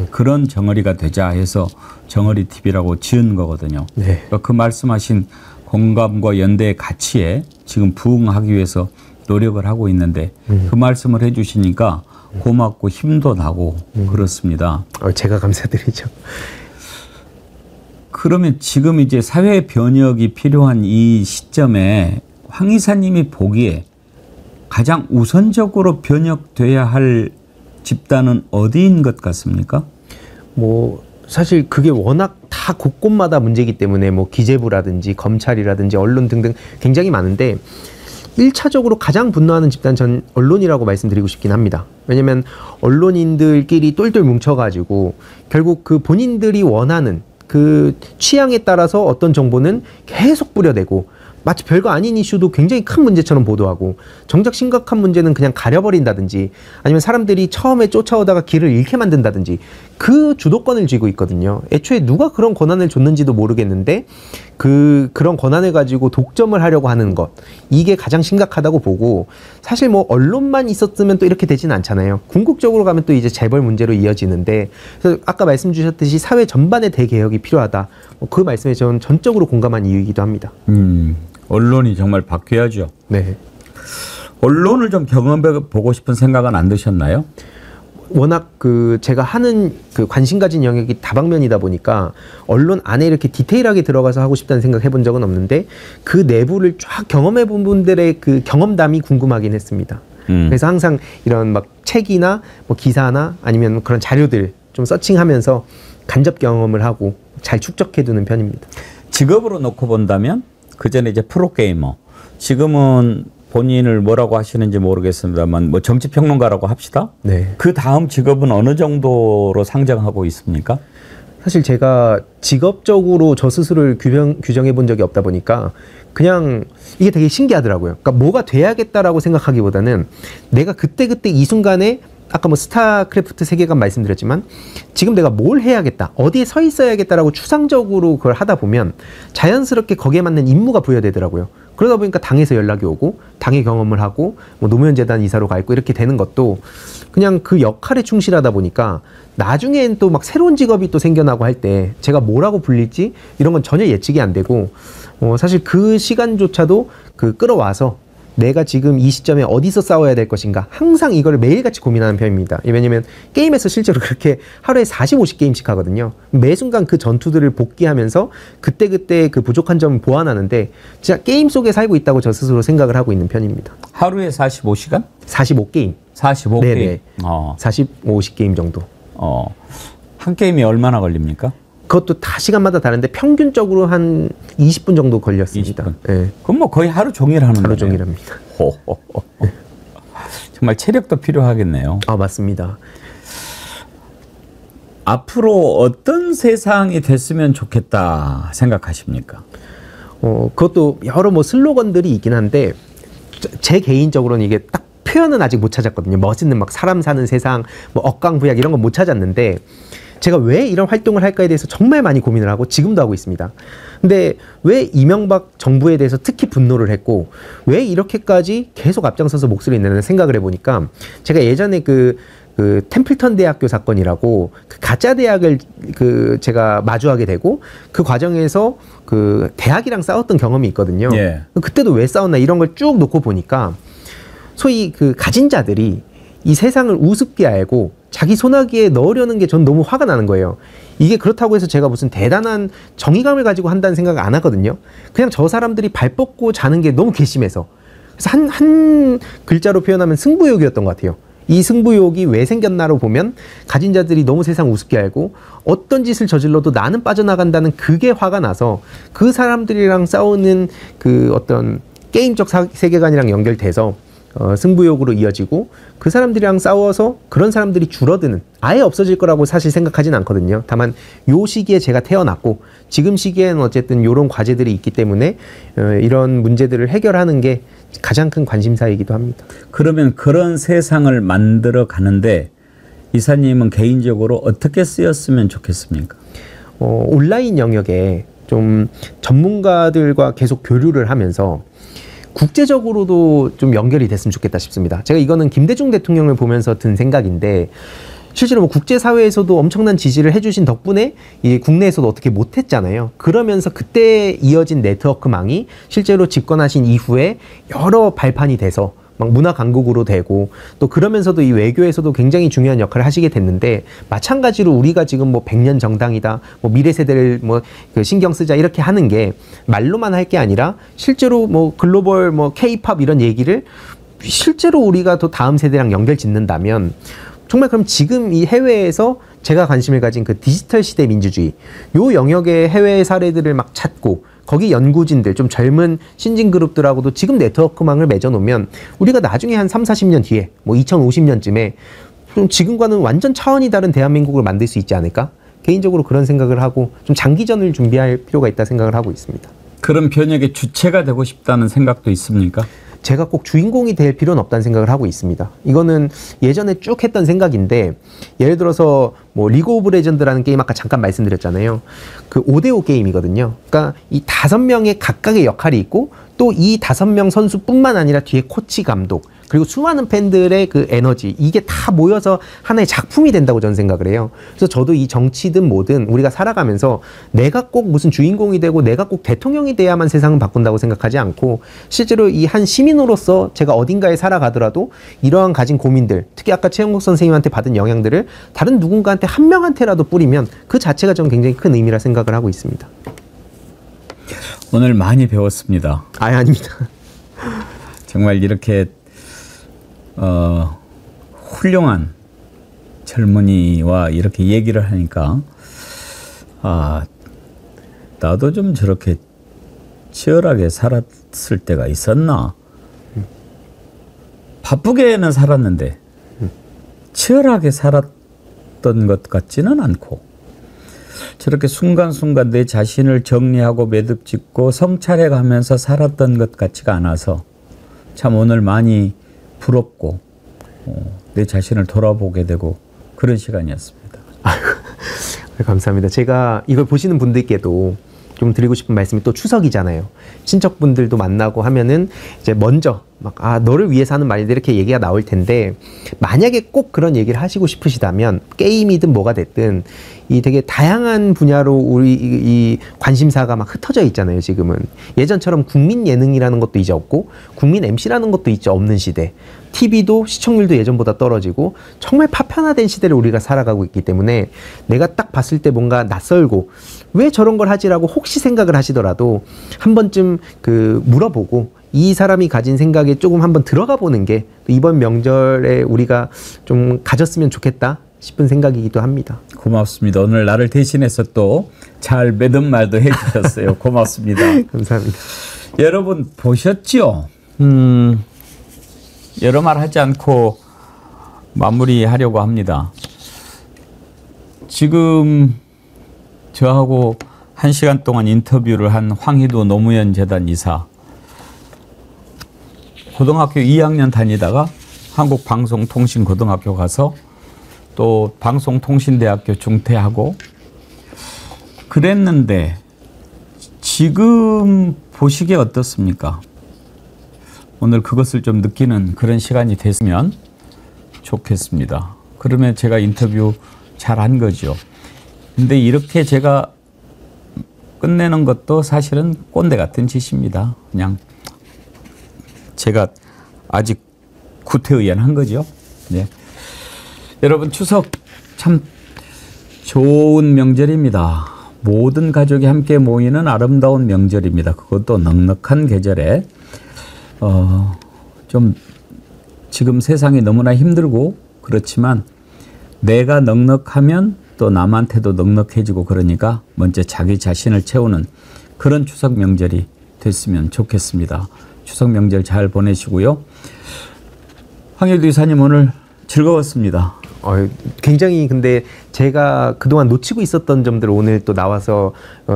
그런 정어리가 되자 해서 정어리 TV라고 지은 거거든요. 네. 그러니까 그 말씀하신 공감과 연대의 가치에 지금 부응하기 위해서 노력을 하고 있는데 그 말씀을 해 주시니까 고맙고 힘도 나고 그렇습니다. 제가 감사드리죠. 그러면 지금 이제 사회 변혁이 필요한 이 시점에 황 이사님이 보기에 가장 우선적으로 변혁돼야 할 집단은 어디인 것 같습니까? 뭐 사실 그게 워낙 다 곳곳마다 문제이기 때문에 뭐 기재부라든지 검찰이라든지 언론 등등 굉장히 많은데 1차적으로 가장 분노하는 집단 전 언론이라고 말씀드리고 싶긴 합니다. 왜냐면 언론인들끼리 똘똘 뭉쳐가지고 결국 그 본인들이 원하는 그 취향에 따라서 어떤 정보는 계속 뿌려대고 마치 별거 아닌 이슈도 굉장히 큰 문제처럼 보도하고 정작 심각한 문제는 그냥 가려버린다든지 아니면 사람들이 처음에 쫓아오다가 길을 잃게 만든다든지 그 주도권을 쥐고 있거든요. 애초에 누가 그런 권한을 줬는지도 모르겠는데 그런 권한을 가지고 독점을 하려고 하는 것 이게 가장 심각하다고 보고 사실 뭐 언론만 있었으면 또 이렇게 되지는 않잖아요. 궁극적으로 가면 또 이제 재벌 문제로 이어지는데 그래서 아까 말씀 주셨듯이 사회 전반의 대개혁이 필요하다. 그 말씀에 저는 전적으로 공감한 이유이기도 합니다. 언론이 정말 바뀌어야죠. 네. 언론을 좀 경험해 보고 싶은 생각은 안 드셨나요? 워낙 제가 하는 관심 가진 영역이 다방면이다 보니까 언론 안에 이렇게 디테일하게 들어가서 하고 싶다는 생각 해본 적은 없는데 그 내부를 쫙 경험해 본 분들의 그 경험담이 궁금하긴 했습니다. 그래서 항상 이런 막 책이나 뭐 기사나 아니면 그런 자료들 좀 서칭하면서 간접 경험을 하고 잘 축적해 두는 편입니다. 직업으로 놓고 본다면 그 전에 이제 프로게이머 지금은 본인을 뭐라고 하시는지 모르겠습니다만 뭐 정치평론가라고 합시다. 네. 그 다음 직업은 어느 정도로 상정하고 있습니까? 사실 제가 직업적으로 저 스스로를 규정해 본 적이 없다 보니까 그냥 이게 되게 신기하더라고요. 그러니까 뭐가 돼야겠다라고 생각하기보다는 내가 그때그때 이 순간에 아까 뭐 스타크래프트 세계관 말씀드렸지만 지금 내가 뭘 해야겠다, 어디에 서 있어야겠다라고 추상적으로 그걸 하다 보면 자연스럽게 거기에 맞는 임무가 부여되더라고요. 그러다 보니까 당에서 연락이 오고 당의 경험을 하고 뭐 노무현재단 이사로 가 있고 이렇게 되는 것도 그냥 그 역할에 충실하다 보니까 나중엔 또 막 새로운 직업이 또 생겨나고 할 때 제가 뭐라고 불릴지 이런 건 전혀 예측이 안 되고 사실 그 시간조차도 끌어와서 내가 지금 이 시점에 어디서 싸워야 될 것인가 항상 이걸 매일같이 고민하는 편입니다. 왜냐면 게임에서 실제로 그렇게 하루에 40, 50게임씩 하거든요. 매 순간 그 전투들을 복귀하면서 그때그때 그 부족한 점을 보완하는데 진짜 게임 속에 살고 있다고 저 스스로 생각을 하고 있는 편입니다. 하루에 45시간? 45게임. 45게임? 네네. 45, 50게임 정도. 한 게임이 얼마나 걸립니까? 그것도 다 시간마다 다른데 평균적으로 한 20분 정도 걸렸습니다. 20분. 네. 그럼 뭐 거의 하루 종일 하는 거예요. 하루 종일 합니다. 네. 정말 체력도 필요하겠네요. 맞습니다. 앞으로 어떤 세상이 됐으면 좋겠다 생각하십니까? 그것도 여러 뭐 슬로건들이 있긴 한데 제 개인적으로는 이게 딱 표현은 아직 못 찾았거든요. 멋있는 막 사람 사는 세상, 뭐 억강부약 이런 건 못 찾았는데 제가 왜 이런 활동을 할까에 대해서 정말 많이 고민을 하고 지금도 하고 있습니다. 근데 왜 이명박 정부에 대해서 특히 분노를 했고 왜 이렇게까지 계속 앞장서서 목소리를 내는 생각을 해보니까 제가 예전에 그 템플턴 대학교 사건이라고 그 가짜 대학을 제가 마주하게 되고 그 과정에서 그 대학이랑 싸웠던 경험이 있거든요. 예. 그때도 왜 싸웠나 이런 걸 쭉 놓고 보니까 소위 그 가진 자들이 이 세상을 우습게 알고 자기 손아귀에 넣으려는 게 전 너무 화가 나는 거예요. 이게 그렇다고 해서 제가 무슨 대단한 정의감을 가지고 한다는 생각을 안 하거든요. 그냥 저 사람들이 발 뻗고 자는 게 너무 괘씸해서. 그래서 한 글자로 표현하면 승부욕이었던 것 같아요. 이 승부욕이 왜 생겼나로 보면 가진 자들이 너무 세상 우습게 알고 어떤 짓을 저질러도 나는 빠져나간다는 그게 화가 나서 그 사람들이랑 싸우는 그 어떤 게임적 세계관이랑 연결돼서 승부욕으로 이어지고 그 사람들이랑 싸워서 그런 사람들이 줄어드는 아예 없어질 거라고 사실 생각하진 않거든요. 다만 요 시기에 제가 태어났고 지금 시기에는 어쨌든 요런 과제들이 있기 때문에 이런 문제들을 해결하는 게 가장 큰 관심사이기도 합니다. 그러면 그런 세상을 만들어 가는데 이사님은 개인적으로 어떻게 쓰였으면 좋겠습니까? 온라인 영역에 좀 전문가들과 계속 교류를 하면서 국제적으로도 좀 연결이 됐으면 좋겠다 싶습니다. 제가 이거는 김대중 대통령을 보면서 든 생각인데 실제로 뭐 국제사회에서도 엄청난 지지를 해주신 덕분에 이 국내에서도 어떻게 못했잖아요. 그러면서 그때 이어진 네트워크망이 실제로 집권하신 이후에 여러 발판이 돼서 막 문화 강국으로 되고 또 그러면서도 이 외교에서도 굉장히 중요한 역할을 하시게 됐는데 마찬가지로 우리가 지금 뭐 100년 정당이다, 뭐 미래 세대를 뭐 그 신경 쓰자 이렇게 하는 게 말로만 할 게 아니라 실제로 뭐 글로벌 뭐 K-팝 이런 얘기를 실제로 우리가 또 다음 세대랑 연결 짓는다면 정말 그럼 지금 이 해외에서 제가 관심을 가진 그 디지털 시대 민주주의 요 영역의 해외 사례들을 막 찾고 거기 연구진들 좀 젊은 신진 그룹들하고도 지금 네트워크망을 맺어놓으면 우리가 나중에 한 3, 40년 뒤에 뭐 2050년쯤에 좀 지금과는 완전 차원이 다른 대한민국을 만들 수 있지 않을까? 개인적으로 그런 생각을 하고 좀 장기전을 준비할 필요가 있다 생각을 하고 있습니다. 그런 변혁의 주체가 되고 싶다는 생각도 있습니까? 제가 꼭 주인공이 될 필요는 없다는 생각을 하고 있습니다. 이거는 예전에 쭉 했던 생각인데 예를 들어서 뭐 리그 오브 레전드라는 게임 아까 잠깐 말씀드렸잖아요. 그 5대5 게임이거든요. 그러니까 이 5명의 각각의 역할이 있고 또 이 5명 선수뿐만 아니라 뒤에 코치 감독 그리고 수많은 팬들의 그 에너지 이게 다 모여서 하나의 작품이 된다고 저는 생각을 해요. 그래서 저도 이 정치든 뭐든 우리가 살아가면서 내가 꼭 무슨 주인공이 되고 내가 꼭 대통령이 돼야만 세상을 바꾼다고 생각하지 않고 실제로 이 한 시민으로서 제가 어딘가에 살아가더라도 이러한 가진 고민들 특히 아까 최영국 선생님한테 받은 영향들을 다른 누군가한테 한 명한테라도 뿌리면 그 자체가 저는 굉장히 큰 의미라 생각을 하고 있습니다. 오늘 많이 배웠습니다. 아닙니다. 정말 이렇게 훌륭한 젊은이와 이렇게 얘기를 하니까 나도 좀 저렇게 치열하게 살았을 때가 있었나. 바쁘게는 살았는데 치열하게 살았던 것 같지는 않고 저렇게 순간순간 내 자신을 정리하고 매듭짓고 성찰해가면서 살았던 것 같지가 않아서 참 오늘 많이 부럽고 내 자신을 돌아보게 되고 그런 시간이었습니다. 감사합니다. 제가 이걸 보시는 분들께도 좀 드리고 싶은 말씀이 또 추석이잖아요. 친척분들도 만나고 하면은 이제 먼저 막, 너를 위해서 하는 말인데 이렇게 얘기가 나올 텐데, 만약에 꼭 그런 얘기를 하시고 싶으시다면, 게임이든 뭐가 됐든, 이 되게 다양한 분야로 우리 이 관심사가 막 흩어져 있잖아요, 지금은. 예전처럼 국민 예능이라는 것도 이제 없고, 국민 MC라는 것도 이제 없는 시대. TV도 시청률도 예전보다 떨어지고, 정말 파편화된 시대를 우리가 살아가고 있기 때문에, 내가 딱 봤을 때 뭔가 낯설고, 왜 저런 걸 하지라고 혹시 생각을 하시더라도, 한 번쯤 물어보고, 이 사람이 가진 생각에 조금 한번 들어가 보는 게 이번 명절에 우리가 좀 가졌으면 좋겠다 싶은 생각이기도 합니다. 고맙습니다. 오늘 나를 대신해서 또 잘 매듭 말도 해주셨어요. 고맙습니다. 감사합니다. 여러분 보셨죠? 여러 말 하지 않고 마무리하려고 합니다. 지금 저하고 1시간 동안 인터뷰를 한 황희도 노무현 재단 이사, 고등학교 2학년 다니다가 한국방송통신고등학교 가서 또 방송통신대학교 중퇴하고 그랬는데 지금 보시기에 어떻습니까? 오늘 그것을 좀 느끼는 그런 시간이 됐으면 좋겠습니다. 그러면 제가 인터뷰 잘한 거죠. 근데 이렇게 제가 끝내는 것도 사실은 꼰대 같은 짓입니다. 그냥 제가 아직 구태의연한 거죠. 네. 여러분 추석 참 좋은 명절입니다. 모든 가족이 함께 모이는 아름다운 명절입니다. 그것도 넉넉한 계절에 좀 지금 세상이 너무나 힘들고 그렇지만 내가 넉넉하면 또 남한테도 넉넉해지고 그러니까 먼저 자기 자신을 채우는 그런 추석 명절이 됐으면 좋겠습니다. 추석 명절 잘 보내시고요. 황희도 이사님 오늘 즐거웠습니다. 굉장히 근데 제가 그동안 놓치고 있었던 점들을 오늘 또 나와서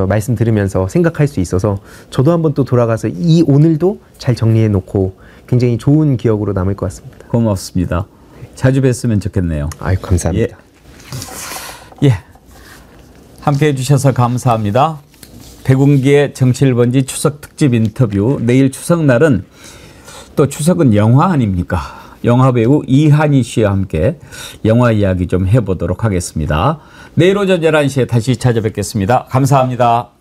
말씀 들으면서 생각할 수 있어서 저도 한번 또 돌아가서 이 오늘도 잘 정리해 놓고 굉장히 좋은 기억으로 남을 것 같습니다. 고맙습니다. 자주 뵀으면 좋겠네요. 감사합니다. 예. 함께 해주셔서 감사합니다. 백운기의 정치 1번지 추석 특집 인터뷰. 내일 추석날은 또 추석은 영화 아닙니까? 영화배우 이한희 씨와 함께 영화 이야기 좀 해보도록 하겠습니다. 내일 오전 11시에 다시 찾아뵙겠습니다. 감사합니다.